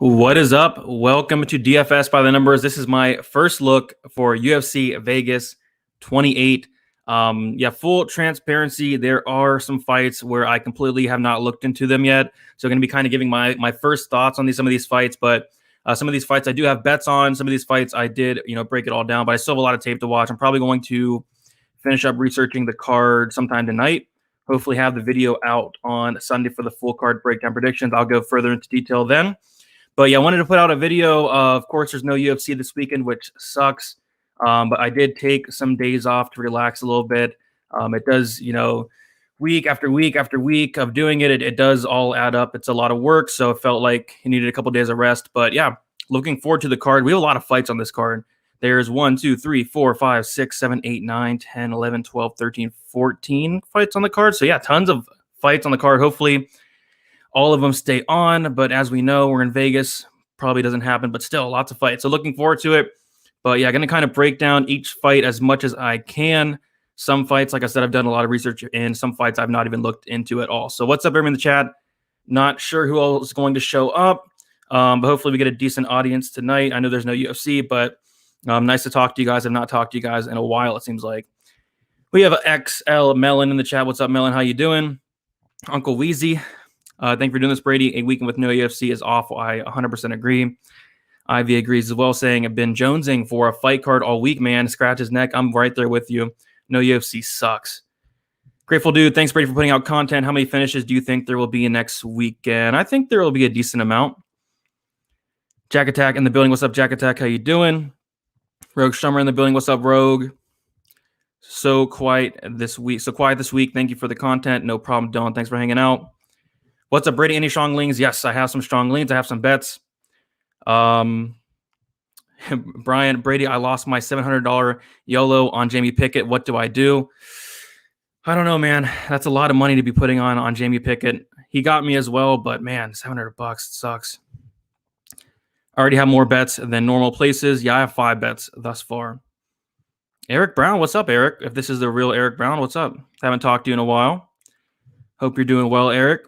What is up? Welcome to DFS by the Numbers. This is my first look for UFC Vegas 28. Full transparency. There are some fights where I completely have not looked into them yet. So I'm going to be kind of giving my first thoughts on some of these fights. But some of these fights I do have bets on. Some of these fights I did, break it all down. But I still have a lot of tape to watch. I'm probably going to finish up researching the card sometime tonight. Hopefully have the video out on Sunday for the full card breakdown predictions. I'll go further into detail then. But yeah, I wanted to put out a video. Of course, there's no UFC this weekend, which sucks. But I did take some days off to relax a little bit. It does, week after week after week of doing it, it does all add up. It's a lot of work. So it felt like you needed a couple of days of rest. But yeah, looking forward to the card. We have a lot of fights on this card. There's 1, 2, 3, 4, 5, 6, 7, 8, 9, 10, 11, 12, 13, 14 fights on the card. So yeah, tons of fights on the card. Hopefully all of them stay on, but as we know, we're in Vegas. Probably doesn't happen, but still lots of fights. So looking forward to it. But yeah, going to kind of break down each fight as much as I can. Some fights, like I said, I've done a lot of research in. Some fights I've not even looked into at all. So what's up, everyone in the chat? Not sure who else is going to show up, but hopefully we get a decent audience tonight. I know there's no UFC, but nice to talk to you guys. I've not talked to you guys in a while, it seems like. We have XL Melon in the chat. What's up, Melon? How you doing? Uncle Wheezy. Thank you for doing this, Brady. A weekend with no UFC is awful. I 100% agree. Ivy agrees as well, saying I've been jonesing for a fight card all week, man. Scratch his neck. I'm right there with you. No UFC sucks. Grateful dude. Thanks, Brady, for putting out content. How many finishes do you think there will be next weekend? I think there will be a decent amount. Jack Attack in the building. What's up, Jack Attack? How you doing? Rogue Strummer in the building. What's up, Rogue? So quiet this week. Thank you for the content. No problem, Don. Thanks for hanging out. What's up, Brady? Any strong leans? Yes, I have some strong leans. I have some bets. Brian, Brady, I lost my $700 YOLO on Jamie Pickett. What do I do? I don't know, man. That's a lot of money to be putting on Jamie Pickett. He got me as well, but man, $700 sucks. I already have more bets than normal places. Yeah, I have 5 bets thus far. Eric Brown, what's up, Eric? If this is the real Eric Brown, what's up? Haven't talked to you in a while. Hope you're doing well, Eric.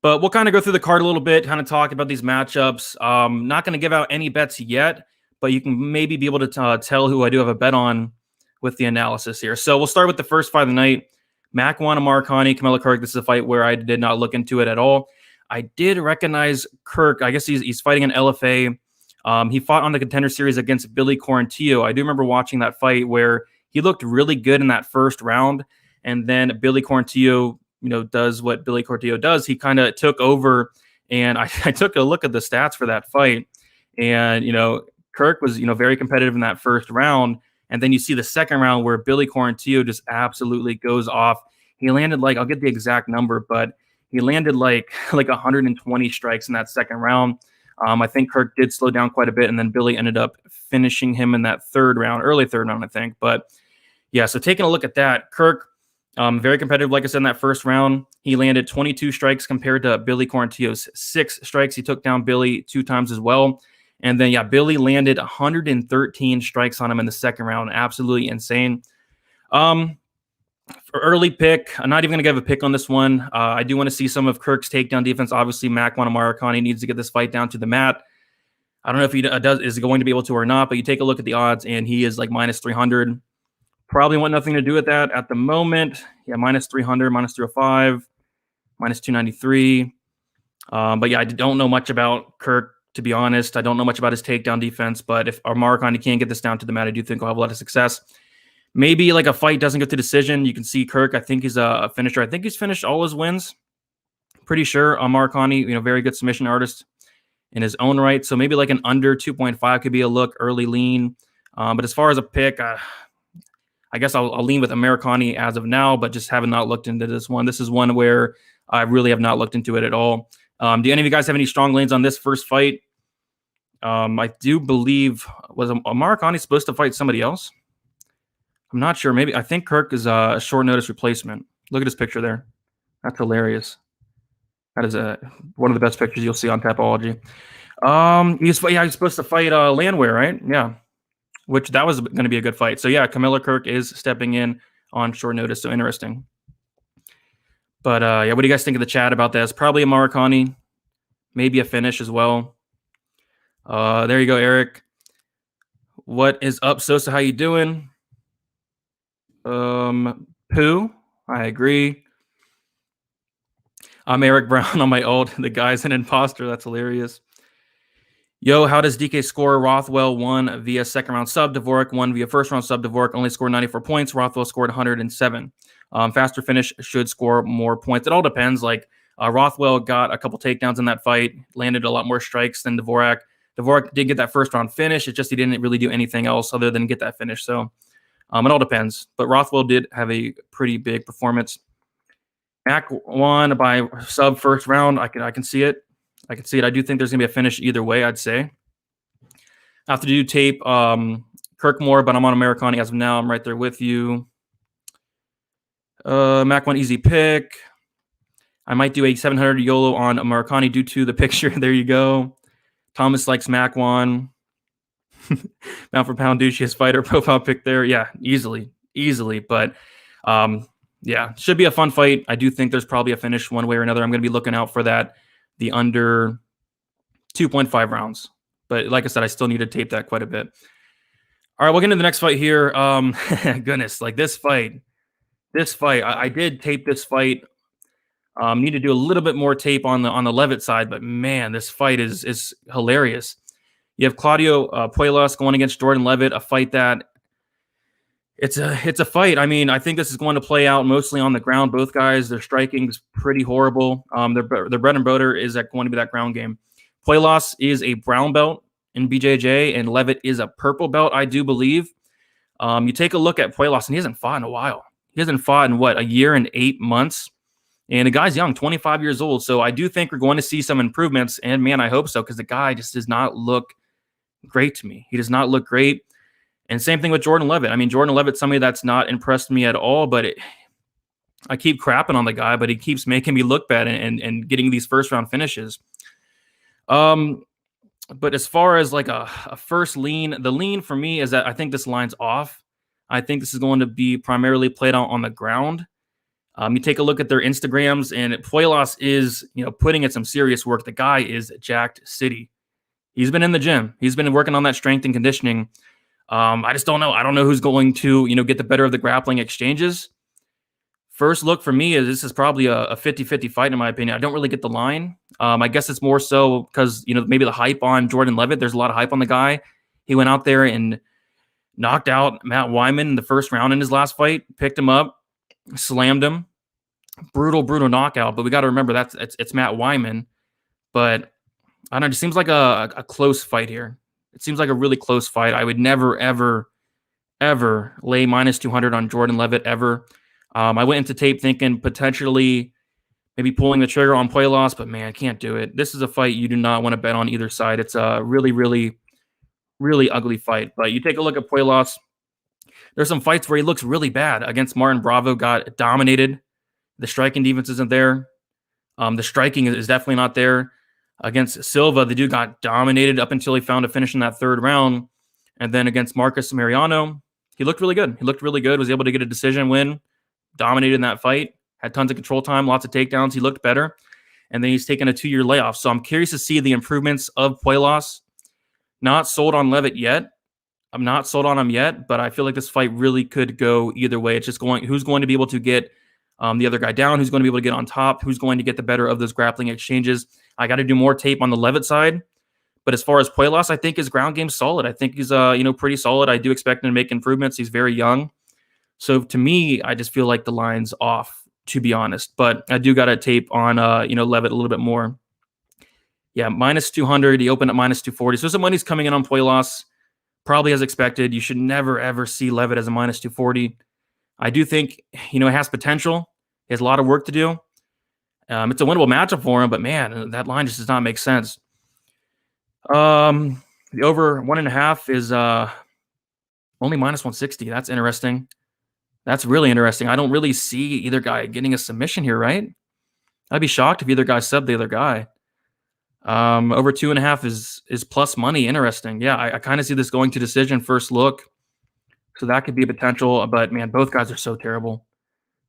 But we'll kind of go through the card a little bit, kind of talk about these matchups. Not going to give out any bets yet, but you can maybe be able to tell who I do have a bet on with the analysis here. So we'll start with the first fight of the night. Mac won Amar Khani, Camila Kirk. This is a fight where I did not look into it at all. I did recognize Kirk. I guess he's fighting an LFA. He fought on the Contender Series against Billy Quarantillo. I do remember watching that fight where he looked really good in that first round, and then Billy Quarantillo does what Billy Quarantillo does. He kind of took over, and I took a look at the stats for that fight, and Kirk was very competitive in that first round, and then you see the second round where Billy Quarantillo just absolutely goes off. He landed I'll get the exact number, but he landed like 120 strikes in that second round. I think Kirk did slow down quite a bit, and then Billy ended up finishing him in that early third round, I think. But yeah, so taking a look at that, Kirk, very competitive, like I said, in that first round. He landed 22 strikes compared to Billy Quarantillo's 6 strikes. He took down Billy 2 times as well. And then, yeah, Billy landed 113 strikes on him in the second round. Absolutely insane. For early pick, I'm not even going to give a pick on this one. I do want to see some of Kirk's takedown defense. Obviously, Mac Amar Khani needs to get this fight down to the mat. I don't know if he is going to be able to or not, but you take a look at the odds, and he is like minus 300. Probably want nothing to do with that at the moment. Yeah, minus 300, minus 305, minus 293. But yeah, I don't know much about Kirk, to be honest. I don't know much about his takedown defense, but if Amar Khani can't get this down to the mat, I do think he'll have a lot of success. Maybe like a fight doesn't go to decision. You can see Kirk, I think he's a finisher. I think he's finished all his wins. Pretty sure Amar Khani, very good submission artist in his own right. So maybe like an under 2.5 could be a look, early lean. But as far as a pick, I guess I'll lean with Amar Khani as of now, but just haven't not looked into this one. This is one where I really have not looked into it at all. Do any of you guys have any strong leans on this first fight? I do believe, was Amar Khani supposed to fight somebody else? I'm not sure. Maybe. I think Kirk is a short notice replacement. Look at his picture there. That's hilarious. That is one of the best pictures you'll see on Tapology. He's supposed to fight Landwehr, right? Yeah. Which that was going to be a good fight. So yeah, Camila Kirk is stepping in on short notice. So interesting. But yeah, what do you guys think of the chat about this? Probably a Amar Khani, maybe a finish as well. There you go, Eric. What is up, Sosa? How you doing? Pooh. I agree. I'm Eric Brown on my ult. The guy's an imposter. That's hilarious. Yo, how does DK score? Rothwell won via second round sub. Dvorak won via first round sub. Dvorak only scored 94 points. Rothwell scored 107. Faster finish should score more points. It all depends. Like Rothwell got a couple takedowns in that fight, landed a lot more strikes than Dvorak. Dvorak did get that first round finish. It's just he didn't really do anything else other than get that finish. So it all depends. But Rothwell did have a pretty big performance. Mac won by sub first round. I can see it. I can see it. I do think there's gonna be a finish either way. I'd say. I have to do tape Kirkmore, but I'm on Americani as of now. I'm right there with you. Mac one easy pick. I might do a 700 YOLO on Americani due to the picture. There you go. Thomas likes Mac one. Pound for pound douchiest fighter profile pick there. Yeah, easily. But yeah, should be a fun fight. I do think there's probably a finish one way or another. I'm going to be looking out for that. The under 2.5 rounds. But like I said, I still need to tape that quite a bit. All right, we'll get into the next fight here. Goodness, like this fight. I did tape this fight. Need to do a little bit more tape on the Levitt side, but man, this fight is hilarious. You have Claudio Puelas going against Jordan Levitt, a fight that it's a fight. I mean, I think this is going to play out mostly on the ground. Both guys, their striking is pretty horrible. Their bread and butter is going to be that ground game. Puelas is a brown belt in BJJ, and Levitt is a purple belt, I do believe. You take a look at Puelas, and he hasn't fought in a while. He hasn't fought in, a year and 8 months? And the guy's young, 25 years old. So I do think we're going to see some improvements. And, man, I hope so, because the guy just does not look great to me. He does not look great. And same thing with Jordan Levitt. I mean, Jordan Levitt's somebody that's not impressed me at all, but I keep crapping on the guy, but he keeps making me look bad and getting these first-round finishes. But as far as like a first lean, the lean for me is that I think this line's off. I think this is going to be primarily played out on the ground. You take a look at their Instagrams, and Puelas is, putting in some serious work. The guy is jacked city. He's been in the gym. He's been working on that strength and conditioning. I just don't know. I don't know who's going to, get the better of the grappling exchanges. First look for me is this is probably a 50-50 fight, in my opinion. I don't really get the line. I guess it's more so because, maybe the hype on Jordan Levitt. There's a lot of hype on the guy. He went out there and knocked out Matt Wyman in the first round in his last fight, picked him up, slammed him. Brutal knockout. But we got to remember it's Matt Wyman. But I don't know. It seems like a close fight here. It seems like a really close fight. I would never, ever, ever lay minus 200 on Jordan Levitt ever. I went into tape thinking potentially maybe pulling the trigger on Puelas, but man, I can't do it. This is a fight you do not want to bet on either side. It's a really, really, really ugly fight. But you take a look at Puelas. There's some fights where he looks really bad. Against Martin Bravo, got dominated. The striking defense isn't there. The striking is definitely not there. Against Silva, the dude got dominated up until he found a finish in that third round. And then against Marcus Mariano, he looked really good. Was able to get a decision win, dominated in that fight, had tons of control time, lots of takedowns. He looked better. And then he's taken a 2-year layoff. So I'm curious to see the improvements of Puelas. Not sold on Levitt yet. I'm not sold on him yet, but I feel like this fight really could go either way. It's just who's going to be able to get the other guy down, who's going to be able to get on top, who's going to get the better of those grappling exchanges. I got to do more tape on the Levitt side. But as far as Puelas, I think his ground game's solid. I think he's pretty solid. I do expect him to make improvements. He's very young. So to me, I just feel like the line's off, to be honest. But I do got to tape on Levitt a little bit more. Yeah, minus 200. He opened at minus 240. So some money's coming in on Puelas, probably as expected. You should never, ever see Levitt as a minus 240. I do think, it has potential. He has a lot of work to do. It's a winnable matchup for him, but man, that line just does not make sense. The over 1.5 is only minus 160. That's interesting. That's really interesting. I don't really see either guy getting a submission here, right? I'd be shocked if either guy subbed the other guy. Over 2.5 is plus money. Interesting. Yeah, I kind of see this going to decision first look. So that could be a potential, but man, both guys are so terrible.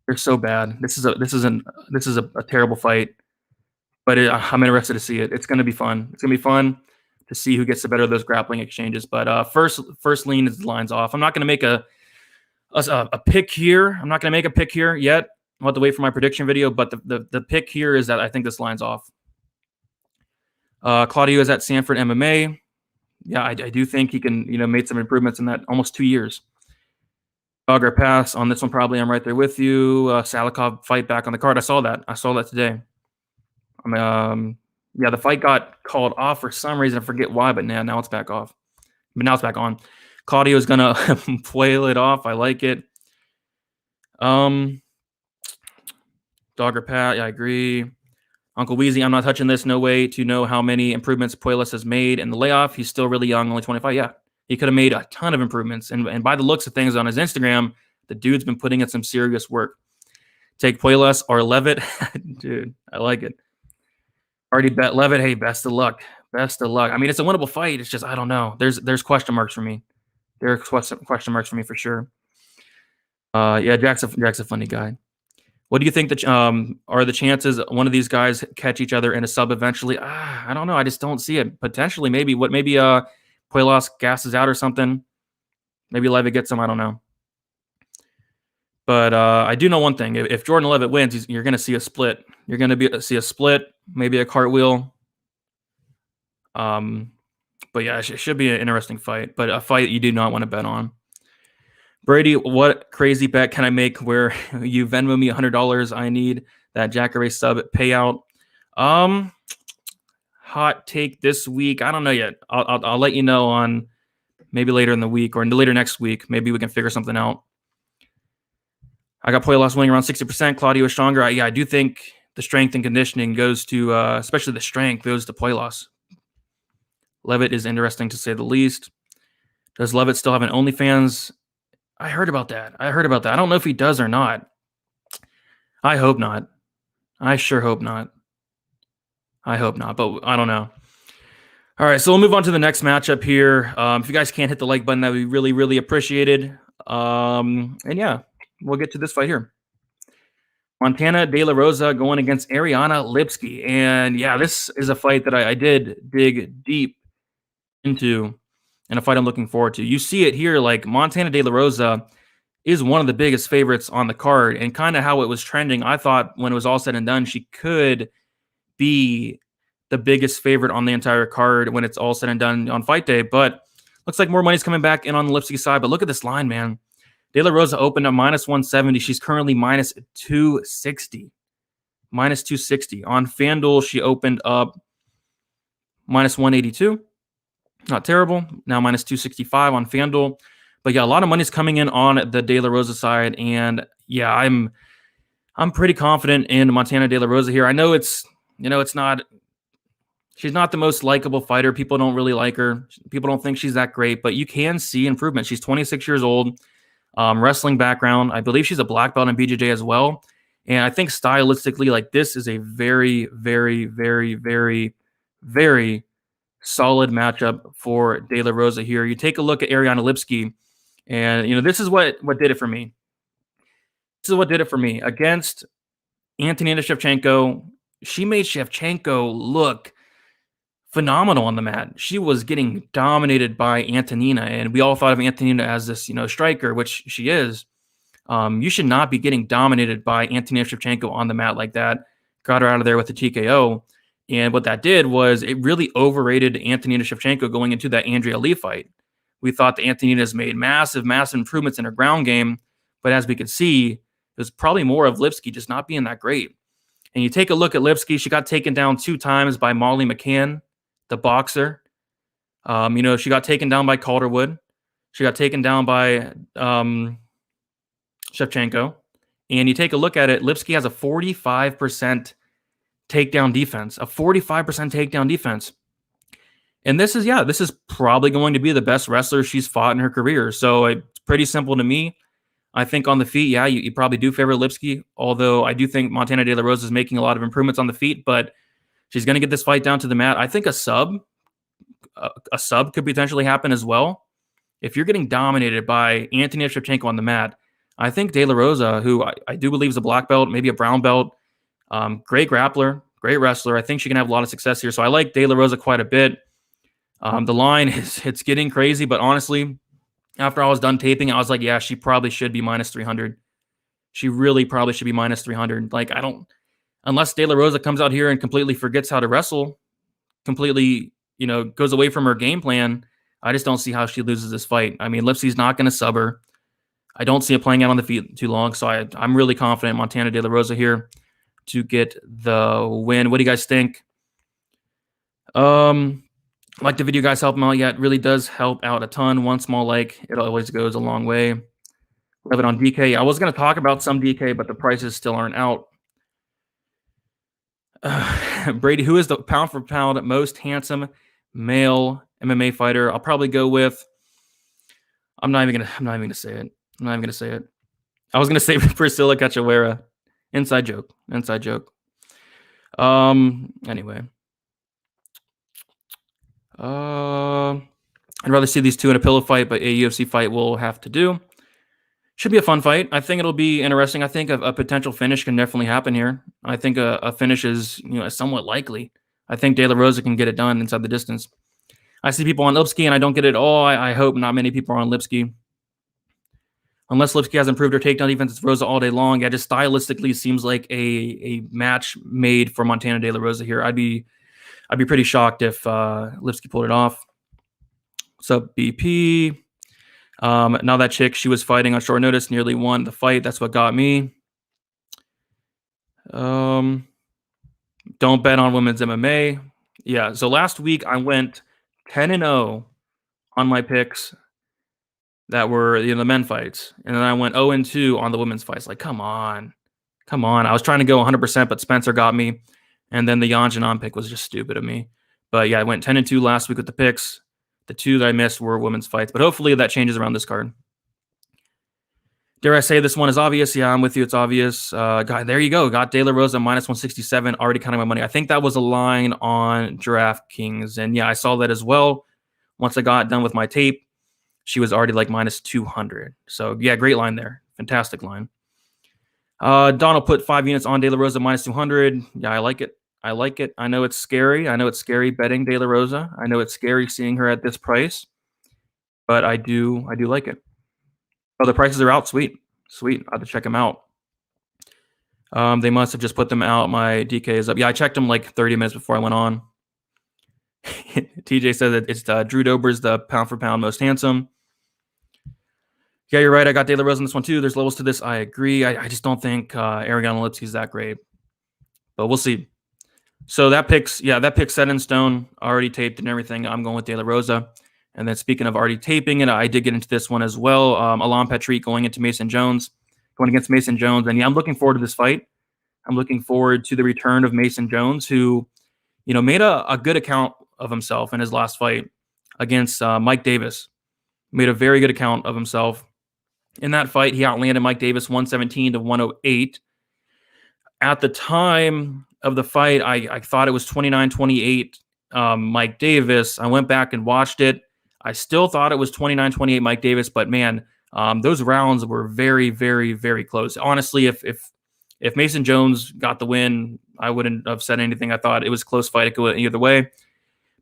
They're so bad. This is a terrible fight, but I'm interested to see it. It's going to be fun. It's going to be fun to see who gets the better of those grappling exchanges. But first lean is the lines off. I'm not going to make a pick here. I'm not going to make a pick here yet. I'll have to wait for my prediction video. But the pick here is that I think this line's off. Claudio is at Sanford MMA. Yeah, I do think he can, made some improvements in that almost 2 years. Dogger pass on this one, probably. I'm right there with you. Salikov fight back on the card. I saw that today. Yeah, the fight got called off for some reason. I forget why, but now it's back off. But now it's back on. Claudio is gonna flail it off. I like it. Dogger Pat, yeah, I agree. Uncle Weezy, I'm not touching this. No way to know how many improvements Puelas has made in the layoff. He's still really young, only 25. Yeah, he could have made a ton of improvements. And by the looks of things on his Instagram, the dude's been putting in some serious work. Take Puelas or Levitt. Dude, I like it. Already bet Levitt. Hey, best of luck. Best of luck. I mean, it's a winnable fight. It's just, I don't know. There's question marks for me. There are question marks for me for sure. Yeah, Jack's a funny guy. What do you think that are the chances one of these guys catch each other in a sub eventually? I don't know. I just don't see it. Potentially, maybe Puelas gasses out or something. Maybe Levitt gets him. I don't know. But I do know one thing. If Jordan Levitt wins, you're going to see a split. You're going to see a split, maybe a cartwheel. But yeah, it should be an interesting fight. But a fight you do not want to bet on. Brady, what crazy bet can I make where you Venmo me $100? I need that Jacare sub payout. Hot take this week. I don't know yet. I'll let you know on maybe later in the week or later next week. Maybe we can figure something out. I got Puelas winning around 60%. Claudio is stronger. I do think the strength and conditioning goes to, especially the strength, goes to Puelas. Levitt is interesting to say the least. Does Levitt still have an OnlyFans? I heard about that. I don't know if he does or not. I hope not. I sure hope not. But I don't know. All right, so we'll move on to the next matchup here. If you guys can't hit the like button, that would be really, really appreciated. And yeah, we'll get to this fight here. Montana De La Rosa going against Ariana Lipsky. And yeah, this is a fight that I did dig deep into and a fight I'm looking forward to. You see it here, like Montana De La Rosa is one of the biggest favorites on the card, and kind of how it was trending. I thought when it was all said and done, she could be the biggest favorite on the entire card when it's all said and done on fight day, but looks like more money's coming back in on the Lipsky side. But look at this line, man. De La Rosa opened at minus 170. She's currently minus 260. Minus 260. On FanDuel, she opened up minus 182. Not terrible. Now minus 265 on FanDuel. But yeah, a lot of money's coming in on the De La Rosa side. And yeah, I'm pretty confident in Montana De La Rosa here. I know it's not, she's not the most likable fighter. People don't really like her. People don't think she's that great, but you can see improvement. She's 26 years old, wrestling background. I believe she's a black belt in BJJ as well. And I think stylistically, like, this is a very, very, very, very, very solid matchup for De La Rosa here. You take a look at Ariana Lipsky, and this is what did it for me. This is what did it for me against Antonina Shevchenko. She made Shevchenko look phenomenal on the mat. She was getting dominated by Antonina, and we all thought of Antonina as this, striker, which she is. You should not be getting dominated by Antonina Shevchenko on the mat like that. Got her out of there with the TKO. And what that did was it really overrated Antonina Shevchenko going into that Andrea Lee fight. We thought that Antonina's made massive, massive improvements in her ground game, but as we could see, it was probably more of Lipsky just not being that great. And you take a look at Lipsky, she got taken down 2 times by Molly McCann, the boxer. She got taken down by Calderwood. She got taken down by Shevchenko. And you take a look at it, Lipsky has a 45% takedown defense, And this is probably going to be the best wrestler she's fought in her career. So it's pretty simple to me. I think on the feet, yeah, you probably do favor Lipsky, although I do think Montana De La Rosa is making a lot of improvements on the feet, but she's going to get this fight down to the mat. I think a sub could potentially happen as well. If you're getting dominated by Antonina Shevchenko on the mat, I think De La Rosa, who I do believe is a black belt, maybe a brown belt, great grappler, great wrestler. I think she can have a lot of success here. So I like De La Rosa quite a bit. The line it's getting crazy, but honestly, after I was done taping, I was like, yeah, she probably should be minus 300. She really probably should be minus 300. Like, unless De La Rosa comes out here and completely forgets how to wrestle, completely, goes away from her game plan, I just don't see how she loses this fight. I mean, Lipsky's not going to sub her. I don't see it playing out on the feet too long, so I'm really confident Montana De La Rosa here to get the win. What do you guys think? Like the video, guys, help them out. Yeah, it really does help out a ton. One small like, it always goes a long way. Levitt on DK. I was going to talk about some DK, but the prices still aren't out. Brady, who is the pound for pound most handsome male MMA fighter? I'll probably go with. I'm not even gonna say it. I was gonna say Priscilla Cachoeira. Inside joke. Anyway. I'd rather see these two in a pillow fight, but a UFC fight will have to do. Should be a fun fight. I think it'll be interesting. I think a potential finish can definitely happen here. I think a finish is somewhat likely. I think De La Rosa can get it done inside the distance. I see people on Lipsky, and I don't get it all. I hope not many people are on Lipsky. Unless Lipsky has improved her takedown defense, it's Rosa all day long. Yeah, just stylistically seems like a match made for Montana De La Rosa here. I'd be pretty shocked if Lipsky pulled it off. What's up, BP? Now that chick, she was fighting on short notice, nearly won the fight. That's what got me. Don't bet on women's MMA. Yeah, so last week I went 10-0 on my picks that were the men fights, and then I went 0-2 on the women's fights. Like, come on. I was trying to go 100%, but Spencer got me, and then the Yanjian pick was just stupid of me. But yeah, I went 10-2 last week with the picks. The two that I missed were women's fights, but hopefully that changes around this card. Dare I say this one is obvious? Yeah, I'm with you. It's obvious. There you go. Got De La Rosa minus 167. Already counting my money. I think that was a line on DraftKings, and yeah, I saw that as well. Once I got done with my tape, she was already like minus 200. So yeah, great line there. Fantastic line. Donald put 5 units on De La Rosa minus 200. Yeah, I like it. I know it's scary. Betting De La Rosa. I know it's scary seeing her at this price, but I do like it. Oh, the prices are out. Sweet. I have to check them out. They must have just put them out. My DK is up. Yeah, I checked them like 30 minutes before I went on. TJ says that it's Drew Dober's the pound for pound most handsome. Yeah, you're right. I got De La Rosa in this one too. There's levels to this. I agree. I just don't think Ariana Lipsky is that great, but we'll see. So that pick's set in stone, already taped and everything. I'm going with De La Rosa. And then speaking of already taping it, I did get into this one as well. Alan Patrick going against Mason Jones. And yeah, I'm looking forward to this fight. I'm looking forward to the return of Mason Jones, who, made a good account of himself in his last fight against Mike Davis. Made a very good account of himself. In that fight, he outlanded Mike Davis 117 to 108. At the time of the fight, I thought it was 29-28 Mike Davis. I went back and watched it. I still thought it was 29-28 Mike Davis, but man, those rounds were very, very, very close. Honestly, if Mason Jones got the win, I wouldn't have said anything. I thought it was a close fight. It could go either way.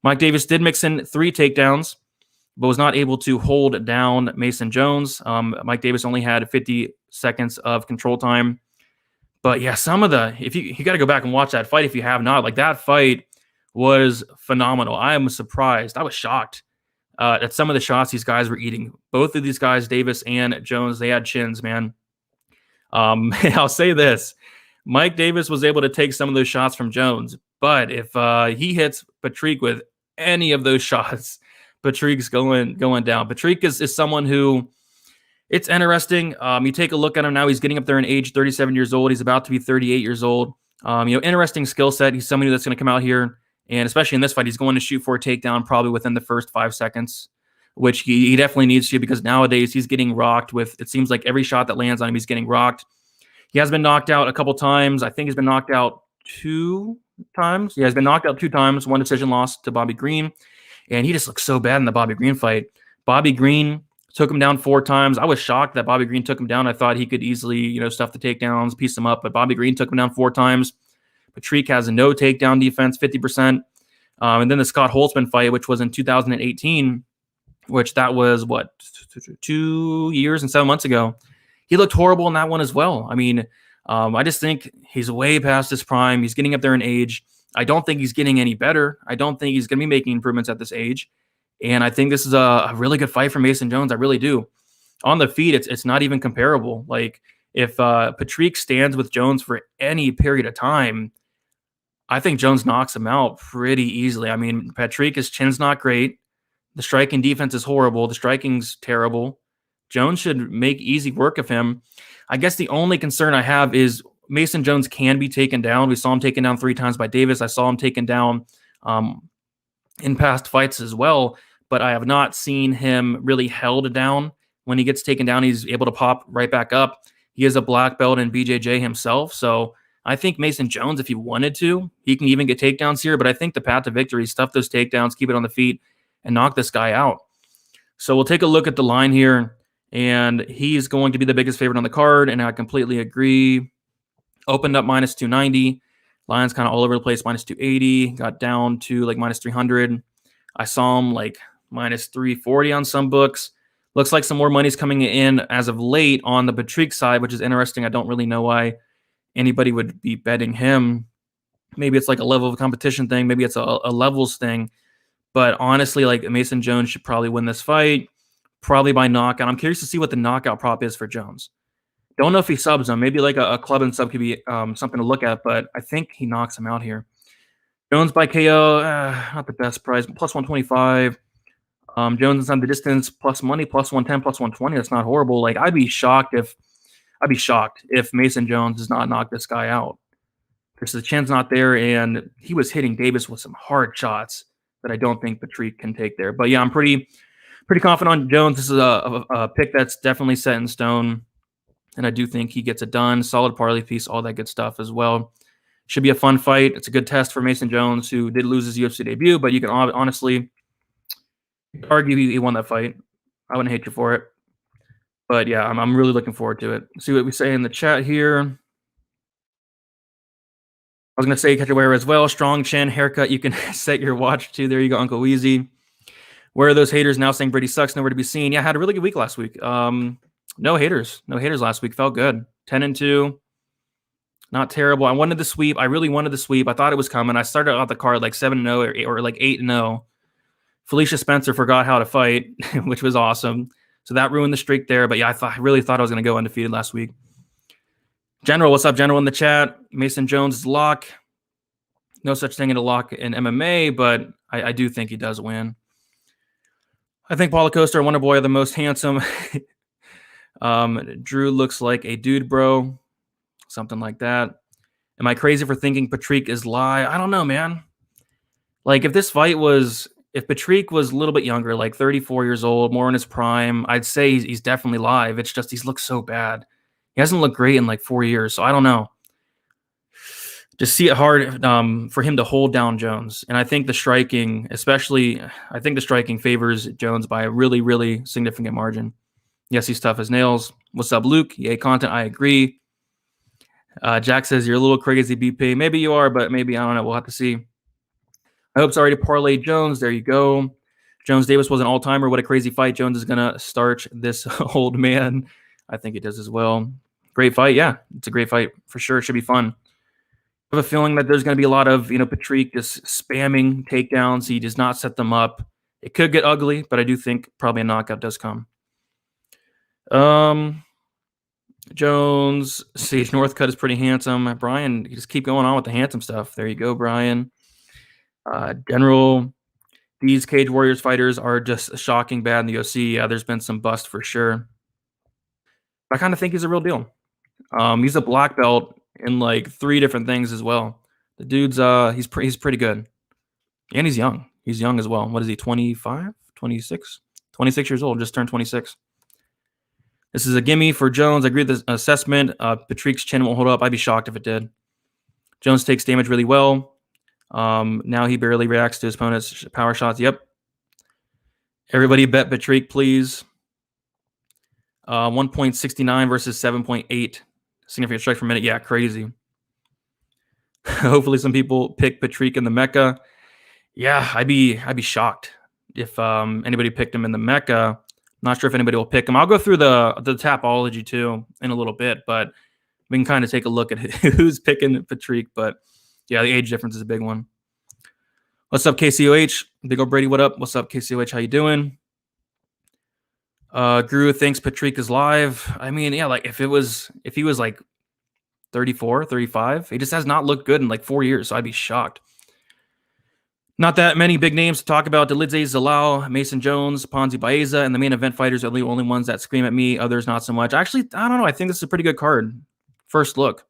Mike Davis did mix in 3 takedowns, but was not able to hold down Mason Jones. Mike Davis only had 50 seconds of control time. But yeah, if you got to go back and watch that fight if you have not. Like, that fight was phenomenal. I am surprised. I was shocked at some of the shots these guys were eating. Both of these guys, Davis and Jones, they had chins, man. I'll say this. Mike Davis was able to take some of those shots from Jones, but if he hits Patrick with any of those shots, Patrick's going down. Patrick is someone who, it's interesting. You take a look at him now. He's getting up there in age, 37 years old. He's about to be 38 years old. Interesting skill set. He's somebody that's going to come out here, and especially in this fight, he's going to shoot for a takedown probably within the first 5 seconds, which he definitely needs to, because nowadays he's getting rocked with, it seems like every shot that lands on him, he's getting rocked. He has been knocked out a couple times. I think he's been knocked out 2 times. Yeah, he's been knocked out 2 times. 1 decision loss to Bobby Green, and he just looks so bad in the Bobby Green fight. Bobby Green took him down 4 times. I was shocked that Bobby Green took him down. I thought he could easily, stuff the takedowns, piece him up, but Bobby Green took him down 4 times. Patrick has no takedown defense, 50%. And then the Scott Holtzman fight, which was in 2018, which that was what, 2 years and 7 months ago. He looked horrible in that one as well. I mean, I just think he's way past his prime. He's getting up there in age. I don't think he's getting any better. I don't think he's going to be making improvements at this age. And I think this is a really good fight for Mason Jones. I really do. On the feet, it's not even comparable. Like, if Patrick stands with Jones for any period of time, I think Jones knocks him out pretty easily. I mean, Patrick, his chin's not great. The striking defense is horrible. The striking's terrible. Jones should make easy work of him. I guess the only concern I have is Mason Jones can be taken down. We saw him taken down 3 times by Davis. I saw him taken down in past fights as well, but I have not seen him really held down. When he gets taken down, he's able to pop right back up. He is a black belt in BJJ himself, so I think Mason Jones, if he wanted to, he can even get takedowns here, but I think the path to victory is stuff those takedowns, keep it on the feet, and knock this guy out. So we'll take a look at the line here, and he's going to be the biggest favorite on the card, and I completely agree. Opened up minus 290. Line's kind of all over the place, minus 280. Got down to like minus 300. I saw him like minus 340 on some books. Looks like some more money's coming in as of late on the Patrick side, which is interesting. I don't really know why anybody would be betting him. Maybe it's like a level of competition thing. Maybe it's a levels thing. But honestly, like, Mason Jones should probably win this fight, probably by knockout. I'm curious to see what the knockout prop is for Jones. Don't know if he subs him. Maybe like a club and sub could be something to look at, but I think he knocks him out here. Jones by KO, not the best price, plus 125. Jones inside the distance, plus money, plus 110, plus 120. That's not horrible. Like, I'd be shocked if Mason Jones does not knock this guy out. Because the chin's not there, and he was hitting Davis with some hard shots that I don't think Patrick can take there. But yeah, I'm pretty confident on Jones. This is a pick that's definitely set in stone, and I do think he gets it done. Solid parlay piece, all that good stuff as well. Should be a fun fight. It's a good test for Mason Jones, who did lose his UFC debut, but you can honestly argue he won that fight. I wouldn't hate you for it. But yeah, I'm really looking forward to it. See what we say in the chat here. I was going to say Cachoeira as well. Strong chin, haircut. You can set your watch to. There you go, Uncle Weezy. Where are those haters now saying Brady sucks? Nowhere to be seen. Yeah, I had a really good week last week. No haters. No haters last week. Felt good. 10-2. Not terrible. I wanted the sweep. I really wanted the sweep. I thought it was coming. I started out the card like 7-0 or like 8-0. Felicia Spencer forgot how to fight, which was awesome. So that ruined the streak there. But yeah, I really thought I was going to go undefeated last week. General, what's up, General, in the chat? Mason Jones' lock. No such thing in a lock in MMA, but I do think he does win. I think Paulo Costa and Wonder Boy are the most handsome. Drew looks like a dude, bro. Something like that. Am I crazy for thinking Patrick is lie? I don't know, man. Like, if Patrick was a little bit younger, like 34 years old, more in his prime, I'd say he's definitely live. It's just he's looked so bad. He hasn't looked great in like 4 years, so I don't know. Just see it hard for him to hold down Jones. And I think the striking, favors Jones by a really, really significant margin. Yes, he's tough as nails. What's up, Luke? Yay, content. I agree. Jack says, you're a little crazy, BP. Maybe you are, but maybe, I don't know. We'll have to see. I hope sorry to parlay Jones. There you go. Jones Davis was an all-timer. What a crazy fight. Jones is going to starch this old man. I think it does as well. Great fight. Yeah, it's a great fight for sure. It should be fun. I have a feeling that there's going to be a lot of, Patrick just spamming takedowns. He does not set them up. It could get ugly, but I do think probably a knockout does come. Jones, Sage Northcutt is pretty handsome. Brian, you just keep going on with the handsome stuff. There you go, Brian. General, these Cage Warriors fighters are just shocking bad in the UFC. Yeah, there's been some bust for sure. I kind of think he's a real deal. He's a black belt in like 3 different things as well. The dude's he's pretty good. And he's young. He's young as well. What is he, 25? 26? 26 years old, just turned 26. This is a gimme for Jones. I agree with the assessment. Patrick's chin won't hold up. I'd be shocked if it did. Jones takes damage really well. Now he barely reacts to his opponent's power shots. Yep. Everybody bet Patrick, please. 1.69 versus 7.8 significant strike per minute. Yeah, crazy. Hopefully some people pick Patrick in the Mecca. Yeah, I'd be shocked if anybody picked him in the Mecca. Not sure if anybody will pick him. I'll go through the Tapology too in a little bit, but we can kind of take a look at who's picking Patrick. But yeah, the age difference is a big one. What's up, KCOH? Big old Brady, what up? What's up, KCOH? How you doing? Guru thinks Patrick is live. I mean, yeah, like if he was like 34, 35, he just has not looked good in like 4 years, so I'd be shocked. Not that many big names to talk about. Delinque, Salao, Mason Jones, Ponzi, Byza, and the main event fighters are the only ones that scream at me. Others not so much. Actually, I don't know. I think this is a pretty good card. First look.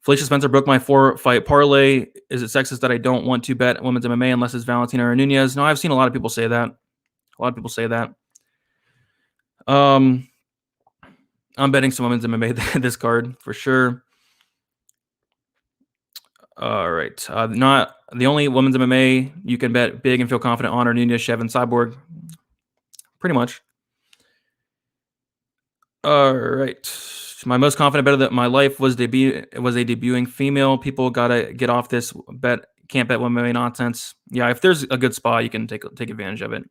Felicia Spencer broke my 4-fight parlay. Is it sexist that I don't want to bet women's MMA unless it's Valentina or Nunez? No, I've seen a lot of people say that. I'm betting some women's MMA this card for sure. All right. Not the only women's MMA you can bet big and feel confident on are Nunez, Shev, and Cyborg. Pretty much. All right. My most confident bet of my life was a debuting female. People gotta get off this bet. Can't bet women MMA nonsense. Yeah, if there's a good spot, you can take advantage of it.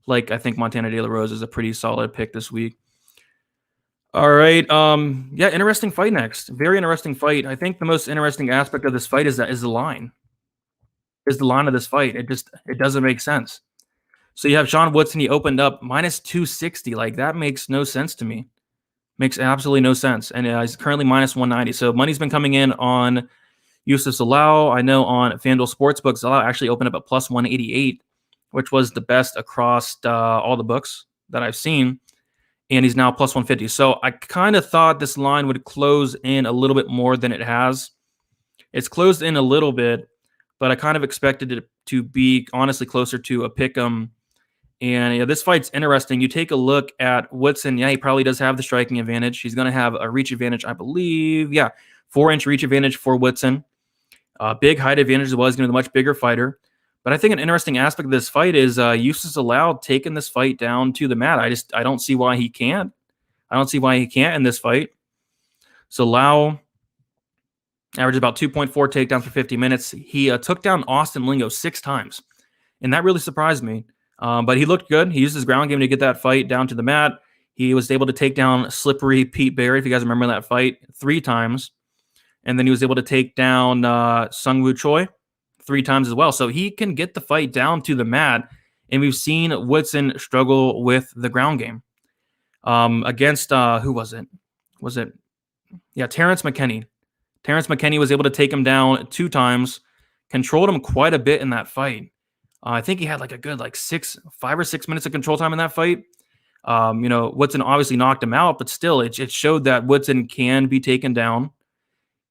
Like I think Montana De La Rose is a pretty solid pick this week. All right. Yeah, interesting fight next. Very interesting fight. I think the most interesting aspect of this fight is the line. Is the line of this fight. It doesn't make sense. So you have Sean Woodson, he opened up minus 260. Like that makes no sense to me. Makes absolutely no sense. And he's currently minus 190. So money's been coming in on Yusuf Salao. I know on FanDuel Sportsbook, Salao actually opened up at plus 188, which was the best across all the books that I've seen. And he's now plus 150. So I kind of thought this line would close in a little bit more than it has. It's closed in a little bit, but I kind of expected it to be honestly closer to a pick'em. And yeah, this fight's interesting. You take a look at Woodson. Yeah, he probably does have the striking advantage. He's going to have a reach advantage, I believe. Yeah, 4-inch reach advantage for Woodson. Big height advantage as well. He's going to be a much bigger fighter. But I think an interesting aspect of this fight is Yusuf Salao taking this fight down to the mat. I don't see why he can't. I don't see why he can't in this fight. Salao averaged about 2.4 takedowns for 50 minutes. He took down Austin Lingo 6 times, and that really surprised me. But he looked good. He used his ground game to get that fight down to the mat. He was able to take down slippery Pete Barry, if you guys remember that fight, 3 times. And then he was able to take down Sungwoo Choi 3 times as well. So he can get the fight down to the mat. And we've seen Woodson struggle with the ground game. Against, who was it? Yeah, Terrence McKinney. Terrence McKinney was able to take him down 2 times, controlled him quite a bit in that fight. I think he had like a good 5 or 6 minutes of control time in that fight. Woodson obviously knocked him out, but still, it showed that Woodson can be taken down.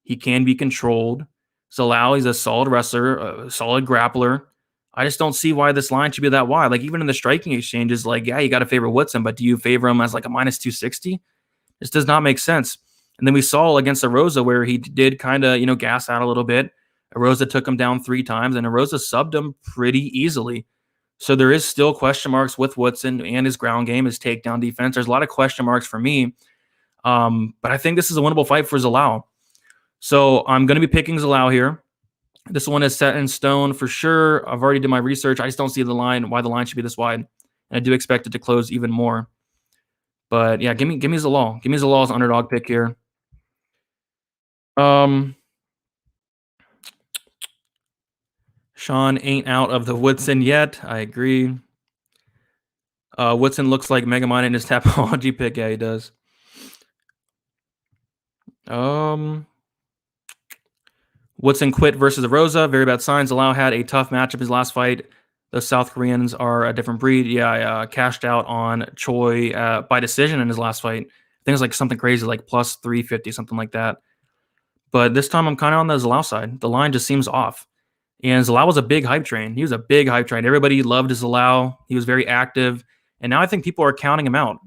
He can be controlled. Salao, he's a solid wrestler, a solid grappler. I just don't see why this line should be that wide. Like even in the striking exchanges, yeah, you got to favor Woodson, but do you favor him as like a minus 260? This does not make sense. And then we saw against Rosa where he did kind of, gas out a little bit. Rosa took him down 3 times, and Rosa subbed him pretty easily. So there is still question marks with Woodson and his ground game, his takedown defense. There's a lot of question marks for me. But I think this is a winnable fight for Salao. So I'm going to be picking Salao here. This one is set in stone for sure. I've already did my research. I just don't see why the line should be this wide. And I do expect it to close even more. But yeah, give me Salao. Give me Salao as underdog pick here. Sean ain't out of the Woodson yet. I agree. Woodson looks like Megamind in his Tapology pick. Yeah, he does. Woodson quit versus Rosa. Very bad signs. Salao had a tough matchup his last fight. Those South Koreans are a different breed. Yeah, I cashed out on Choi by decision in his last fight. I think it was like something crazy, like plus 350, something like that. But this time I'm kind of on the Salao side. The line just seems off. And Salao was a big hype train. He was a big hype train. Everybody loved Salao. He was very active. And now I think people are counting him out.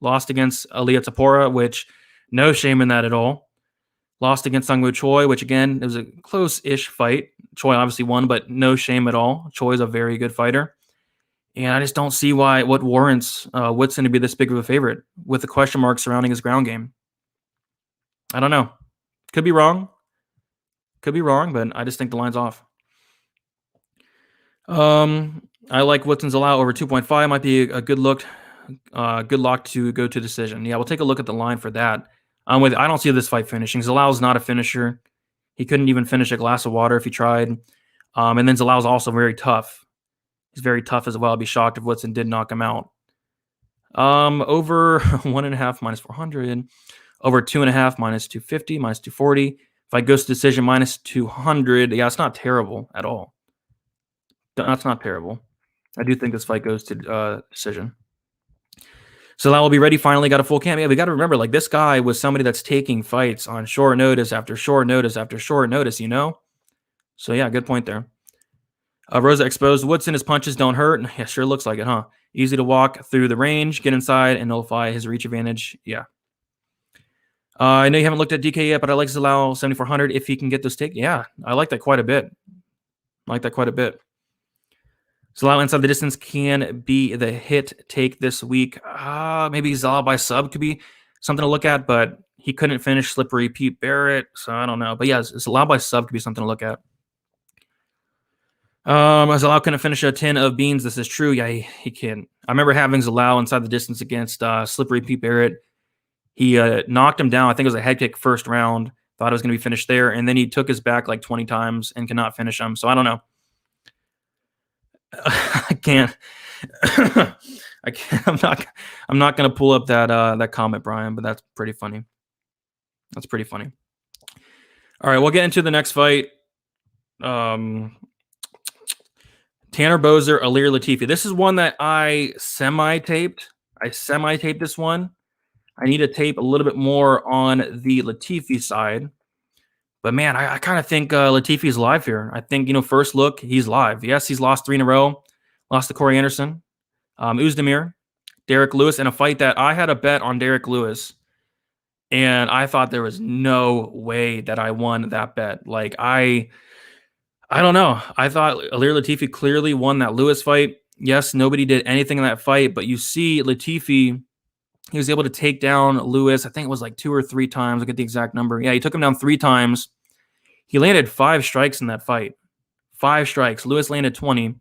Lost against Aliyah Tapora, which no shame in that at all. Lost against Sungwoo Choi, which again, it was a close-ish fight. Choi obviously won, but no shame at all. Choi is a very good fighter. And I just don't see what warrants Woodson to be this big of a favorite with the question mark surrounding his ground game. I don't know. Could be wrong, but I just think the line's off. I like Woodson Salao over 2.5. Might be a good look. Good lock to go to decision. Yeah, we'll take a look at the line for that. I don't see this fight finishing. Zalao's not a finisher. He couldn't even finish a glass of water if he tried. And then Zalao's also very tough. He's very tough as well. I'd be shocked if Woodson did knock him out. Over 1.5 minus 400. Over 2.5 minus 250, minus 240. If I goes to decision minus 200, yeah, it's not terrible at all. That's not terrible. I do think this fight goes to decision. So that will be ready. Finally got a full camp. Yeah, we got to remember, like, this guy was somebody that's taking fights on short notice after short notice after short notice, you know? So yeah, good point there. Rosa exposed. Woodson, his punches don't hurt. Yeah, sure looks like it, huh? Easy to walk through the range, get inside, and nullify his reach advantage. Yeah. I know you haven't looked at DK yet, but I like Salao 7,400 if he can get those take. Yeah, I like that quite a bit. Salao inside the distance can be the hit take this week. Maybe Salao by sub could be something to look at, but he couldn't finish slippery Pete Barrett, so I don't know. But yeah, Salao by sub could be something to look at. Salao couldn't finish a tin of beans. This is true. Yeah, he can't. I remember having Salao inside the distance against slippery Pete Barrett. He knocked him down. I think it was a head kick first round. Thought it was going to be finished there, and then he took his back like 20 times and cannot finish him. So I don't know. I can't. I can't. I'm not going to pull up that comment, Brian. But that's pretty funny. That's pretty funny. All right, we'll get into the next fight. Tanner Boser, Alir Latifi. This is one that I semi-taped. This one. I need to tape a little bit more on the Latifi side. But, man, I kind of think Latifi's live here. I think, first look, he's live. Yes, he's lost 3 in a row. Lost to Corey Anderson, Uzdemir, Derek Lewis, in a fight that I had a bet on Derek Lewis. And I thought there was no way that I won that bet. Like, I don't know. I thought Alir Latifi clearly won that Lewis fight. Yes, nobody did anything in that fight. But you see Latifi, he was able to take down Lewis. I think it was like 2 or 3 times. I'll get the exact number. Yeah, he took him down 3 times. He landed 5 strikes in that fight. 5 strikes. Lewis landed 20.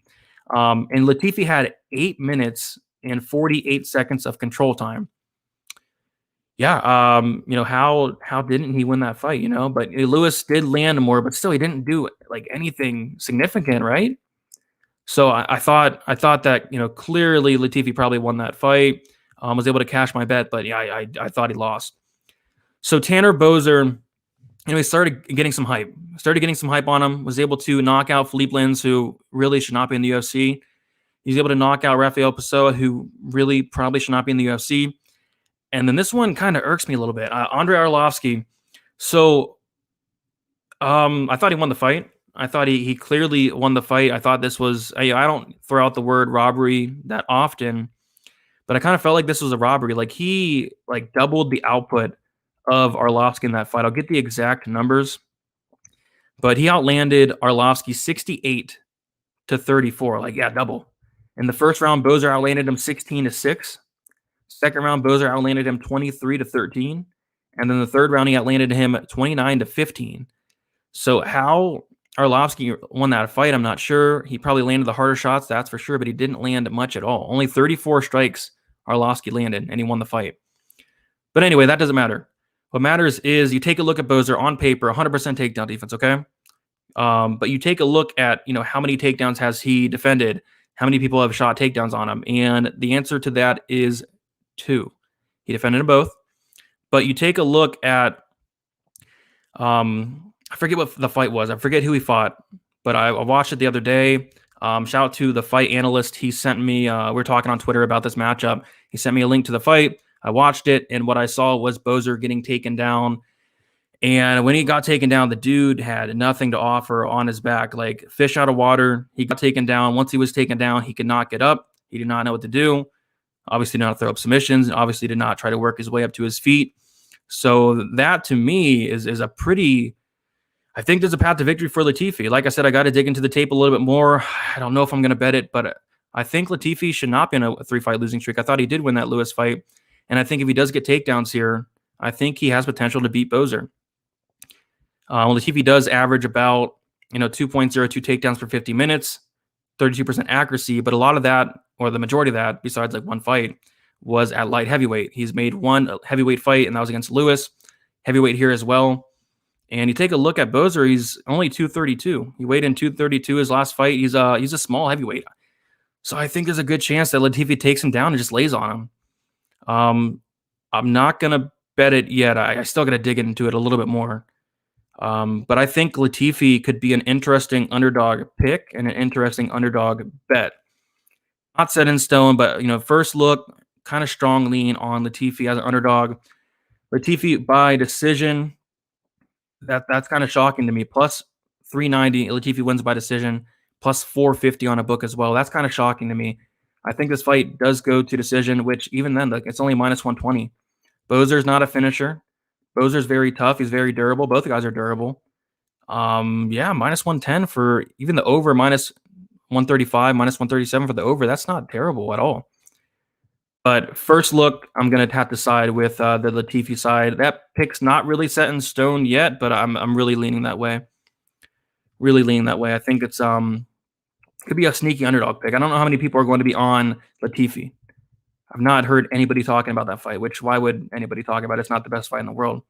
And Latifi had 8 minutes and 48 seconds of control time. Yeah, how didn't he win that fight, But Lewis did land more, but still he didn't do like anything significant, right? So I thought that, clearly Latifi probably won that fight. Was able to cash my bet, but yeah, I thought he lost. So Tanner Boser, he started getting some hype. On him. Was able to knock out Philippe Lins, who really should not be in the UFC. He's able to knock out Rafael Pessoa, who really probably should not be in the UFC. And then this one kind of irks me a little bit. Andre Arlovski. So I thought he won the fight. I thought he clearly won the fight. I thought this was, I don't throw out the word robbery that often, but I kind of felt like this was a robbery. Like he doubled the output of Arlovski in that fight. I'll get the exact numbers, but he outlanded Arlovski 68-34. Like, yeah, double. In the first round, Boser outlanded him 16-6. Second round, Boser outlanded him 23-13. And then the third round, he outlanded him 29-15. So how Arlovski won that fight, I'm not sure. He probably landed the harder shots, that's for sure, but he didn't land much at all. Only 34 strikes Arlovski landed, and he won the fight. But anyway, that doesn't matter. What matters is you take a look at Boser on paper, 100% takedown defense, okay? But you take a look at, how many takedowns has he defended? How many people have shot takedowns on him? And the answer to that is 2. He defended them both. But you take a look at, I forget what the fight was. I forget who he fought, but I watched it the other day. Shout out to the fight analyst. He sent me, we were talking on Twitter about this matchup. He sent me a link to the fight. I watched it, and what I saw was Boser getting taken down. And when he got taken down, the dude had nothing to offer on his back, like fish out of water. He got taken down. Once he was taken down, he could not get up. He did not know what to do. Obviously did not throw up submissions. Obviously did not try to work his way up to his feet. So that, to me, is a pretty... I think there's a path to victory for Latifi. Like I said, I got to dig into the tape a little bit more. I don't know if I'm going to bet it, but I think Latifi should not be in a 3-fight losing streak. I thought he did win that Lewis fight. And I think if he does get takedowns here, I think he has potential to beat Boser. Latifi does average about 2.02 takedowns per 50 minutes. 32% accuracy, but a lot of that, or the majority of that, besides like one fight, was at light heavyweight. He's made one heavyweight fight, and that was against Lewis. Heavyweight here as well. And you take a look at Boser, he's only 232. He weighed in 232 his last fight. He's a small heavyweight. So I think there's a good chance that Latifi takes him down and just lays on him. I'm not going to bet it yet. I still got to dig into it a little bit more. But I think Latifi could be an interesting underdog pick and an interesting underdog bet. Not set in stone, but first look, kind of strong lean on Latifi as an underdog. Latifi by decision. That's kind of shocking to me. Plus 390, Latifi wins by decision. Plus 450 on a book as well. That's kind of shocking to me. I think this fight does go to decision, which even then, like, it's only minus 120. Boser's not a finisher. Boser's very tough. He's very durable. Both guys are durable. Yeah, minus 110 for even the over, minus 135, minus 137 for the over. That's not terrible at all. But first look, I'm going to have to side with the Latifi side. That pick's not really set in stone yet, but I'm really leaning that way. Really leaning that way. I think it's could be a sneaky underdog pick. I don't know how many people are going to be on Latifi. I've not heard anybody talking about that fight, which why would anybody talk about it? It's not the best fight in the world.